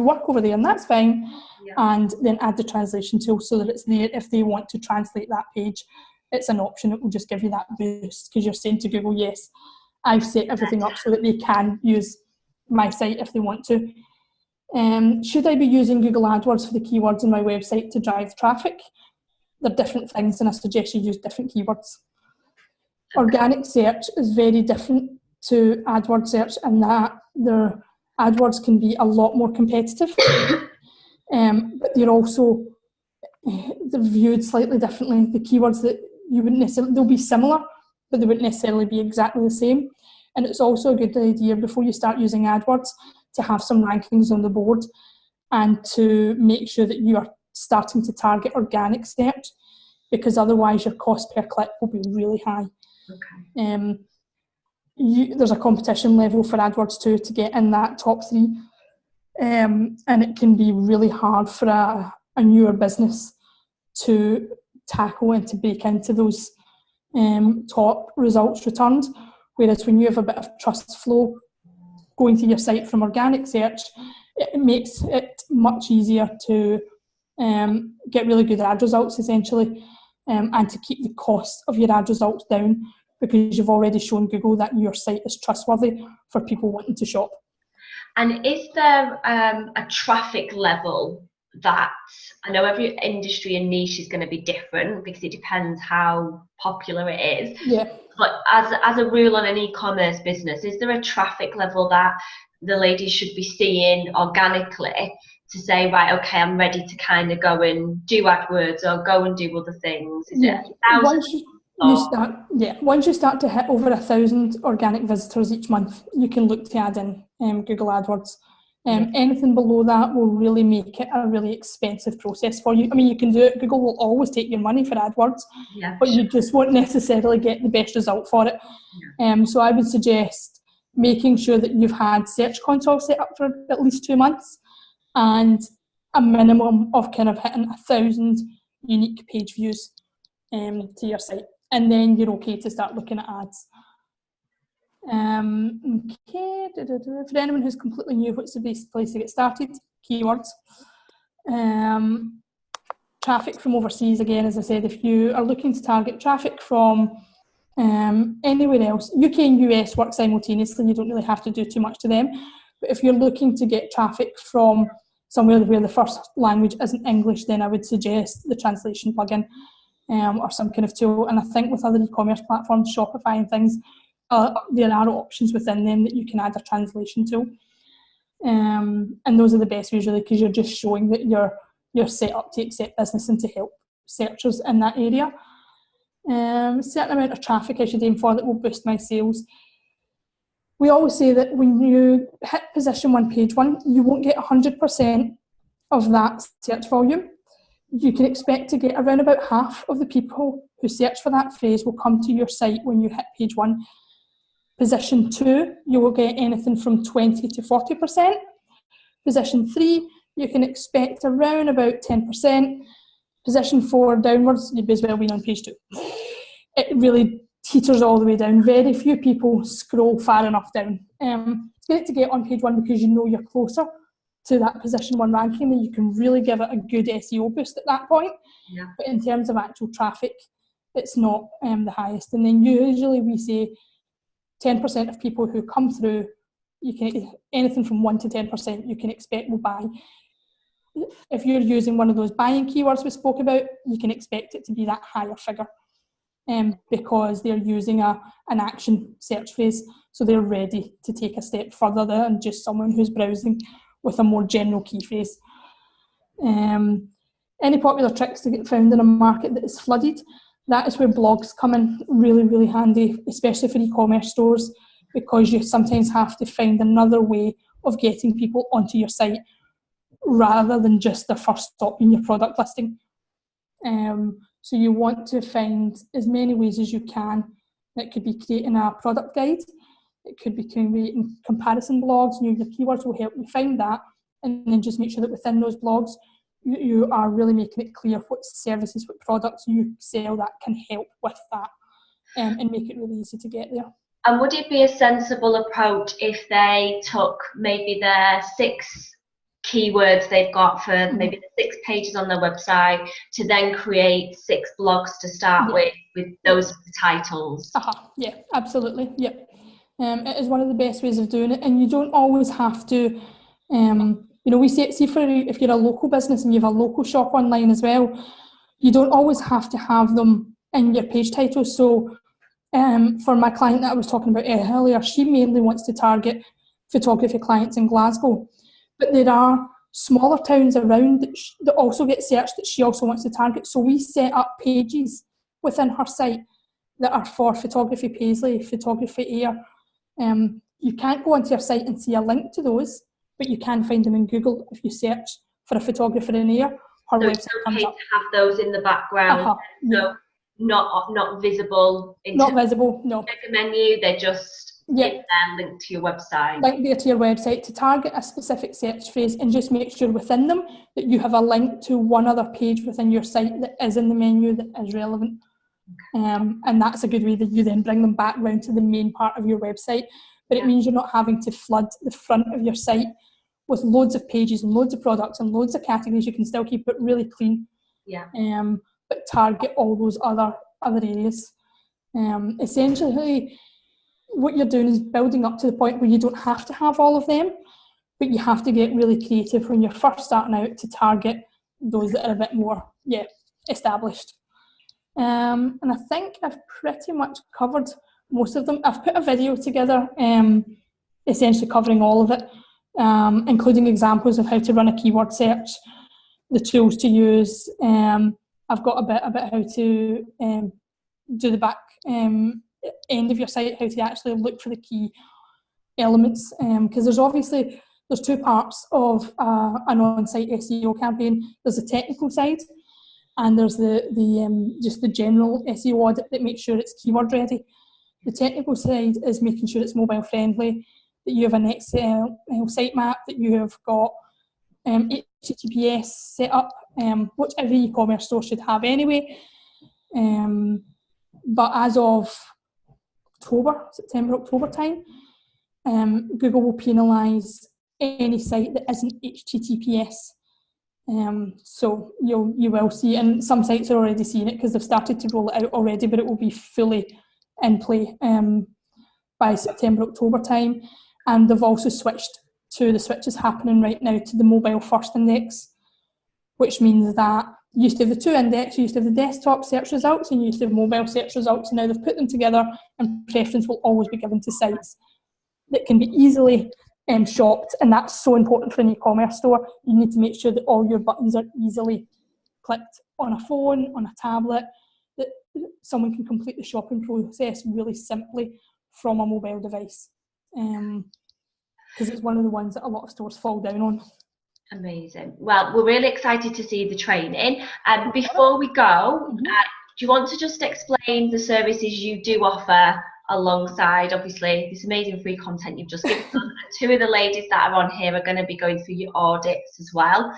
work over there, and that's fine. Yeah. And then add the translation tool so that it's there if they want to translate that page. It's an option. It will just give you that boost, because you're saying to Google, yes, I've set everything up so that they can use my site if they want to. Should I be using Google AdWords for the keywords on my website to drive traffic? They're different things, and I suggest you use different keywords. Organic search is very different to AdWords search, in that their AdWords can be a lot more competitive, but they're viewed slightly differently. The keywords that you wouldn't necessarily, they'll be similar, but they wouldn't necessarily be exactly the same. And it's also a good idea, before you start using AdWords, to have some rankings on the board, and to make sure that you are starting to target organic search, because otherwise your cost per click will be really high. Okay. There's a competition level for AdWords too to get in that top 3. and it can be really hard for a newer business to tackle and to break into those top results returned. Whereas when you have a bit of trust flow going to your site from organic search, it makes it much easier to get really good ad results essentially, and to keep the cost of your ad results down, because you've already shown Google that your site is trustworthy for people wanting to shop. And is there a traffic level that, I know every industry and niche is going to be different because it depends how popular it is. Yeah. But as a rule on an e-commerce business, is there a traffic level that the ladies should be seeing organically to say, right, okay, I'm ready to kind of go and do AdWords or go and do other things? Is it 1,000? Once you start to hit over 1,000 organic visitors each month, you can look to add in Google AdWords. Anything below that will really make it a really expensive process for you. I mean, you can do it. Google will always take your money for AdWords, but you just won't necessarily get the best result for it. So I would suggest making sure that you've had Search Console set up for at least 2 months and a minimum of kind of hitting 1,000 unique page views to your site. And then you're okay to start looking at ads. For anyone who's completely new, what's the best place to get started? Keywords. Traffic from overseas, again, as I said, if you are looking to target traffic from anywhere else, UK and US work simultaneously, you don't really have to do too much to them. But if you're looking to get traffic from somewhere where the first language isn't English, then I would suggest the translation plugin. Or some kind of tool. And I think with other e-commerce platforms, Shopify and things, there are options within them that you can add a translation tool. And those are the best ways really, because you're just showing that you're set up to accept business and to help searchers in that area. Certain amount of traffic I should aim for that will boost my sales. We always say that when you hit position 1, page 1, you won't get 100% of that search volume. You can expect to get around about half of the people who search for that phrase will come to your site when you hit page 1. Position 2, you will get anything from 20 to 40%. Position 3, you can expect around about 10%. Position 4 downwards, you'd be as well being on page 2. It really teeters all the way down. Very few people scroll far enough down. It's great to get on page 1 because you know you're closer to that position 1 ranking, and you can really give it a good SEO boost at that point. But in terms of actual traffic, it's not the highest. And then usually we say 10% of people who come through, you can anything from 1 to 10% you can expect will buy. If you're using one of those buying keywords we spoke about, you can expect it to be that higher figure, because they're using an action search phrase, so they're ready to take a step further than just someone who's browsing with a more general key phrase. Any popular tricks to get found in a market that is flooded? That is where blogs come in really, really handy, especially for e-commerce stores, because you sometimes have to find another way of getting people onto your site rather than just the first stop in your product listing. So you want to find as many ways as you can. It could be creating a product guide. It could be creating comparison blogs. Your keywords will help you find that, and then just make sure that within those blogs you are really making it clear what services, what products you sell that can help with that, and make it really easy to get there. And would it be a sensible approach if they took maybe their 6 keywords they've got for maybe the 6 pages on their website to then create 6 blogs to start with those titles? Yeah, absolutely. Yeah. It is one of the best ways of doing it, and you don't always have to, we see for if you're a local business and you have a local shop online as well, you don't always have to have them in your page titles. So for my client that I was talking about earlier, she mainly wants to target photography clients in Glasgow, but there are smaller towns around that also get searched that she also wants to target. So we set up pages within her site that are for Photography Paisley, Photography Ayr. You can't go onto your site and see a link to those, but you can find them in Google if you search for a photographer in Ayr. Her website it's okay comes up. To have those in the background, so not visible. Not visible, no. The menu, they're just Yep. in there linked to your website. Link there to your website to target a specific search phrase, and just make sure within them that you have a link to one other page within your site that is in the menu that is relevant. And that's a good way that you then bring them back round to the main part of your website. But it means you're not having to flood the front of your site with loads of pages and loads of products and loads of categories. You can still keep it really clean. But target all those other areas. Essentially, what you're doing is building up to the point where you don't have to have all of them, but you have to get really creative when you're first starting out to target those that are a bit more established. And I think I've pretty much covered most of them. I've put a video together essentially covering all of it, including examples of how to run a keyword search, the tools to use. I've got a bit about how to do the back end of your site, how to actually look for the key elements, because there's two parts of an on-site SEO campaign. There's the technical side, and there's the just the general SEO audit that makes sure it's keyword ready. The technical side is making sure it's mobile friendly, that you have an Excel sitemap, that you have got HTTPS set up, which every e-commerce store should have anyway. But as of September, October time, Google will penalise any site that isn't HTTPS. So you will see, and some sites are already seeing it because they've started to roll it out already, but it will be fully in play by September, October time. And they've also switched to the switches happening right now to the mobile first index, which means that you used to have the two indexes, you used to have the desktop search results and you used to have mobile search results, and now they've put them together, and preference will always be given to sites that can be easily shopped, and that's so important for an e-commerce store. You need to make sure that all your buttons are easily clicked on a phone, on a tablet, that someone can complete the shopping process really simply from a mobile device, because it's one of the ones that a lot of stores fall down on. Amazing. Well, we're really excited to see the training. Before we go, do you want to just explain the services you do offer alongside, obviously, this amazing free content you've just given us? Two of the ladies that are on here are going to be going through your audits as well.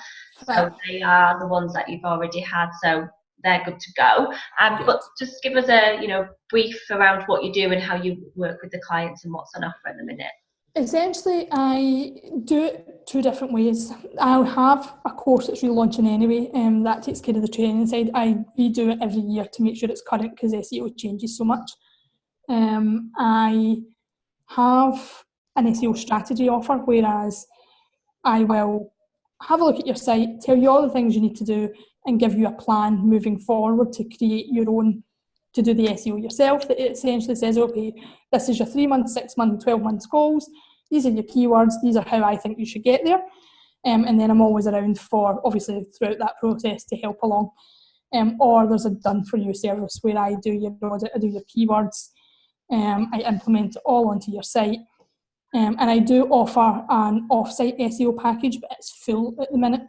So they are the ones that you've already had, so they're good to go. But just give us a brief around what you do and how you work with the clients and what's on offer at the minute. Essentially, I do it two different ways. I'll have a course that's relaunching anyway, that takes care of the training side. I redo it every year to make sure it's current because SEO changes so much. I have an SEO strategy offer, whereas I will have a look at your site, tell you all the things you need to do, and give you a plan moving forward to create your own, to do the SEO yourself. That it essentially says, okay, this is your 3 month, 6 month, 12 months goals. These are your keywords. These are how I think you should get there. And then I'm always around for, obviously, throughout that process to help along. Or there's a done for you service where I do your audit, I do your keywords, I implement it all onto your site. And I do offer an off-site SEO package, but it's full at the minute,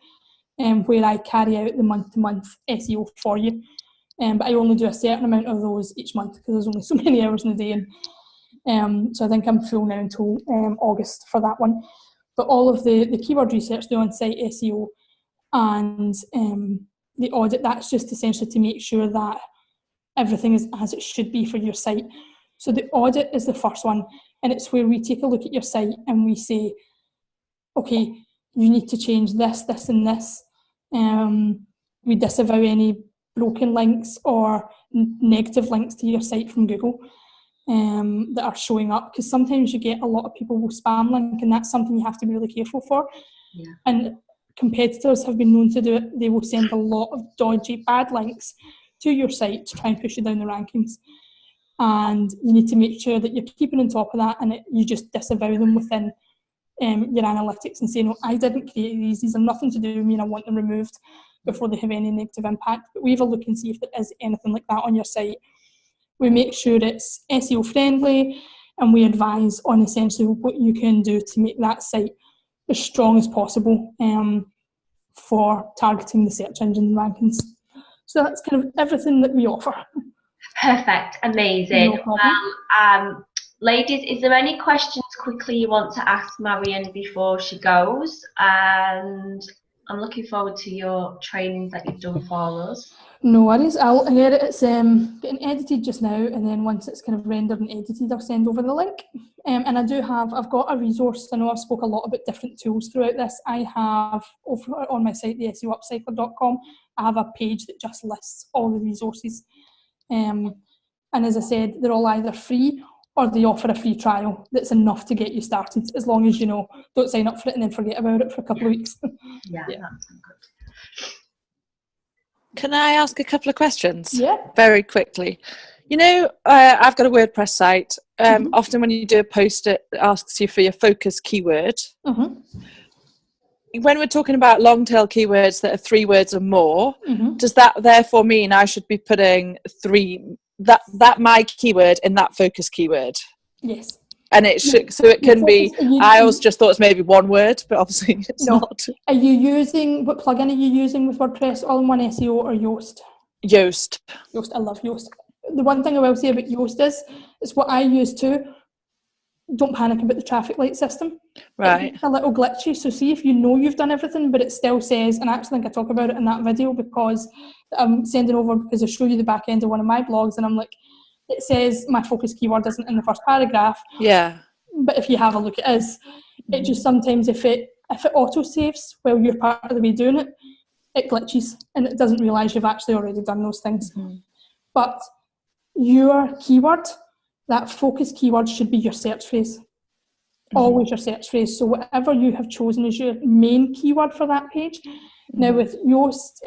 where I carry out the month-to-month SEO for you. But I only do a certain amount of those each month because there's only so many hours in a day. And so I think I'm full now until August for that one. But all of the keyword research, the on-site SEO, and the audit, that's just essentially to make sure that everything is as it should be for your site. So the audit is the first one, and it's where we take a look at your site and we say, okay, you need to change this, this and this. We disavow any broken links or negative links to your site from Google that are showing up, because sometimes you get a lot of people will spam link, and that's something you have to be really careful for. And competitors have been known to do it. They will send a lot of dodgy bad links to your site to try and push you down the rankings, and you need to make sure that you're keeping on top of that, and you just disavow them within your analytics and say, no, I didn't create these are nothing to do with me and I want them removed before they have any negative impact. But we have a look and see if there is anything like that on your site. We make sure it's SEO friendly, and we advise on essentially what you can do to make that site as strong as possible for targeting the search engine rankings. So that's kind of everything that we offer. Perfect, amazing. No problem. Ladies, is there any questions quickly you want to ask Marion before she goes? And I'm looking forward to your trainings that you've done for us. No worries. I'll get it. It's getting edited just now, and then once it's kind of rendered and edited, I'll send over the link. And I've got a resource. I know I've spoke a lot about different tools throughout this. I have over on my site, the SEOupcycler.com, I have a page that just lists all the resources. And as I said, they're all either free or they offer a free trial that's enough to get you started, as long as, don't sign up for it and then forget about it for a couple of weeks. Yeah, that's good. Can I ask a couple of questions? Yeah. Very quickly. I've got a WordPress site. Often when you do a post, it asks you for your focus keyword. When we're talking about long tail keywords that are 3 words or more, does that therefore mean I should be putting that my keyword in that focus keyword? Yes. And it should, so it can be, I always just thought it was maybe 1 word, but obviously it's not. Are you using, what plugin are you using with WordPress, All-in-One SEO or Yoast? Yoast. Yoast, I love Yoast. The one thing I will say about Yoast is what I use too. Don't panic about the traffic light system. Right. It's a little glitchy, so see if you know you've done everything, but it still says, and I actually think I talk about it in that video because I'm sending over, because I show you the back end of one of my blogs, and I'm like, it says my focus keyword isn't in the first paragraph. Yeah. But if you have a look at it, it just sometimes, if it auto saves while you're part of the way doing it, it glitches and it doesn't realise you've actually already done those things. But your keyword, that focus keyword, should be your search phrase. Always your search phrase. So whatever you have chosen as your main keyword for that page. Now with Yoast,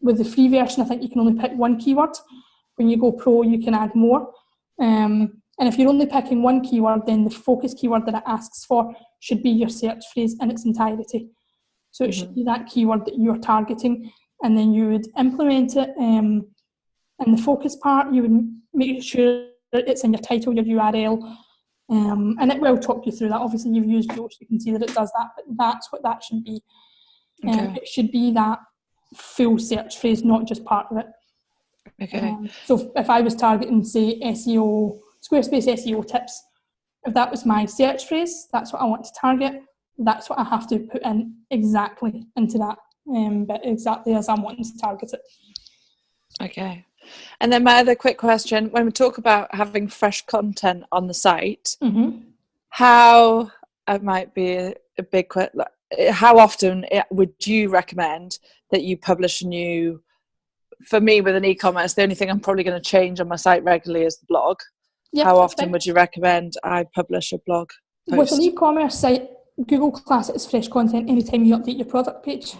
with the free version, I think you can only pick 1 keyword. When you go pro, you can add more. And if you're only picking 1 keyword, then the focus keyword that it asks for should be your search phrase in its entirety. So it should be that keyword that you're targeting, and then you would implement it in the focus part. You would make sure that it's in your title, your URL, and it will talk you through that. Obviously, you've used Yoast, you can see that it does that, but that's what that should be. It should be that full search phrase, not just part of it. Okay. So if I was targeting, say, Squarespace SEO tips, if that was my search phrase, that's what I want to target, that's what I have to put in exactly into that bit, exactly as I'm wanting to target it. Okay. And then my other quick question, when we talk about having fresh content on the site, how, it might be a big question, how often would you recommend that you publish a new? For me, with an e-commerce, the only thing I'm probably going to change on my site regularly is the blog. Yep, how often would you recommend I publish a blog post? With an e-commerce site, Google class it as fresh content anytime you update your product page.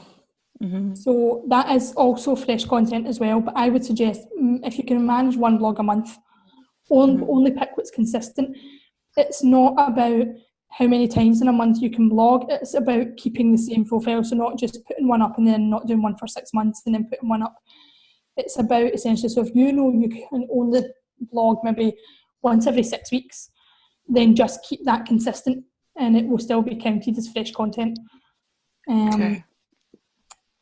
So that is also fresh content as well, but I would suggest if you can manage 1 blog a month, only pick what's consistent. It's not about how many times in a month you can blog, it's about keeping the same profile, so not just putting one up and then not doing one for 6 months and then putting one up. It's about essentially, so if you know you can only blog maybe once every 6 weeks, then just keep that consistent and it will still be counted as fresh content.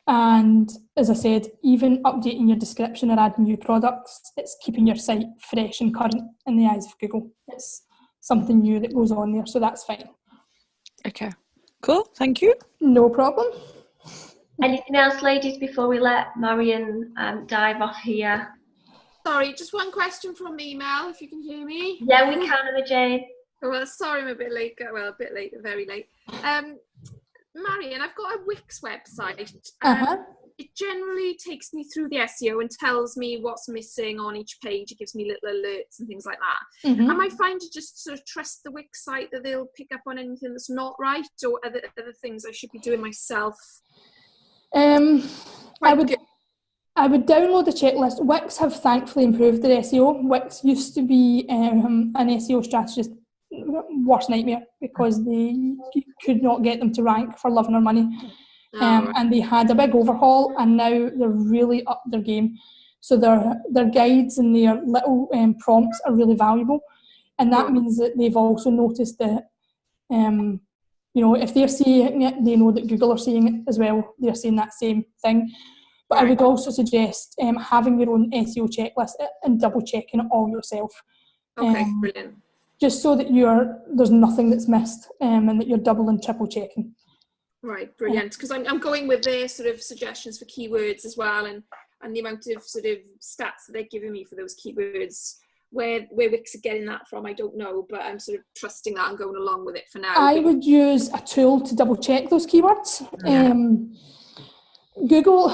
And as I said, even updating your description or adding new products, it's keeping your site fresh and current in the eyes of Google. It's something new that goes on there, so that's fine. Okay, cool, thank you. No problem. Anything else, ladies, before we let Marion dive off here? Sorry, just one question from email, if you can hear me. Yeah, we can, Emma Jane. Well, sorry I'm a bit late. Well, a bit late, very late. Marion, I've got a Wix website. It generally takes me through the SEO and tells me what's missing on each page. It gives me little alerts and things like that. Am I fine to just sort of trust the Wix site that they'll pick up on anything that's not right, or are there other things I should be doing myself? I would download the checklist. Wix have thankfully improved their SEO. Wix used to be an SEO strategist worst nightmare because they could not get them to rank for love nor money. And they had a big overhaul, and now they're really up their game. So their guides and their little prompts are really valuable, and that means that they've also noticed that if they're seeing it, they know that Google are seeing it as well. They're seeing that same thing. But I would also suggest having your own SEO checklist and double checking it all yourself. Okay, brilliant. just so that there's nothing that's missed, and that you're double and triple checking. Right, brilliant. Because I'm going with their sort of suggestions for keywords as well, and the amount of sort of stats that they're giving me for those keywords. Where Wix are getting that from, I don't know, but I'm sort of trusting that and going along with it for now. I would use a tool to double check those keywords. Yeah. Google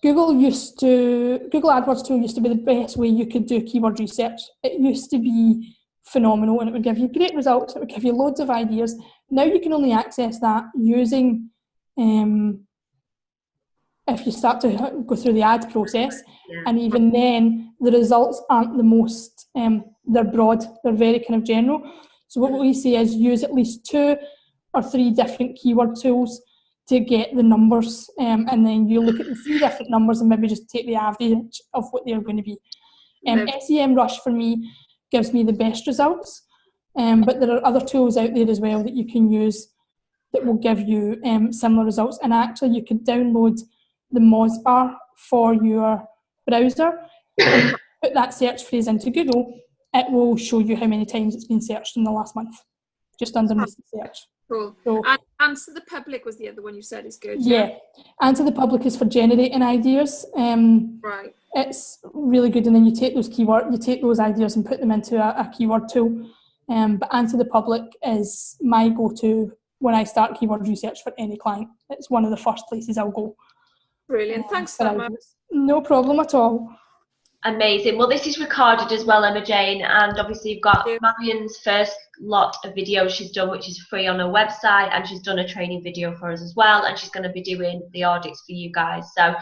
AdWords tool used to be the best way you could do keyword research. It used to be phenomenal, and it would give you great results. It would give you loads of ideas. Now you can only access that using if you start to go through the ad process, and even then the results aren't the most, they're broad, they're very kind of general. So what we say is use at least 2 or 3 different keyword tools to get the numbers, and then you look at the 3 different numbers and maybe just take the average of what they're going to be. SEMrush for me gives me the best results, but there are other tools out there as well that you can use that will give you similar results. And actually you can download the Moz bar for your browser, put that search phrase into Google, it will show you how many times it's been searched in the last month, just underneath the search. Cool. So, and Answer the Public was the other one you said is good. Yeah. Answer the Public is for generating ideas. Right. It's really good, and then you take those ideas and put them into a keyword tool. But Answer the Public is my go-to when I start keyword research for any client. It's one of the first places I'll go. Brilliant. Thanks so much. No problem at all. Amazing. Well, this is recorded as well, Emma Jane, and obviously you've got Marion's first lot of videos she's done, which is free on her website, and she's done a training video for us as well, and she's going to be doing the audits for you guys. So,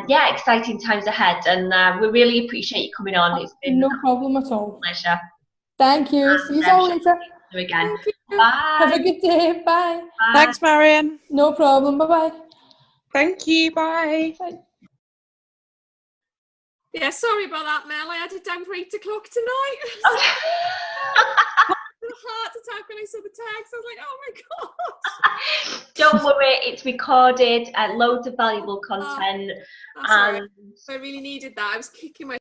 yeah, exciting times ahead, and we really appreciate you coming on. It's been no problem at all. Pleasure. Thank you. See you all later. Again. Bye. Have a good day. Bye. Bye. Thanks, Marion. No problem. Bye-bye. Thank you. Bye. Bye. Yeah, sorry about that, Mel. I had it down for 8 o'clock tonight. A heart attack when I saw the text. I was like, oh my God. Don't worry, it's recorded, loads of valuable content. I really needed that. I was kicking myself.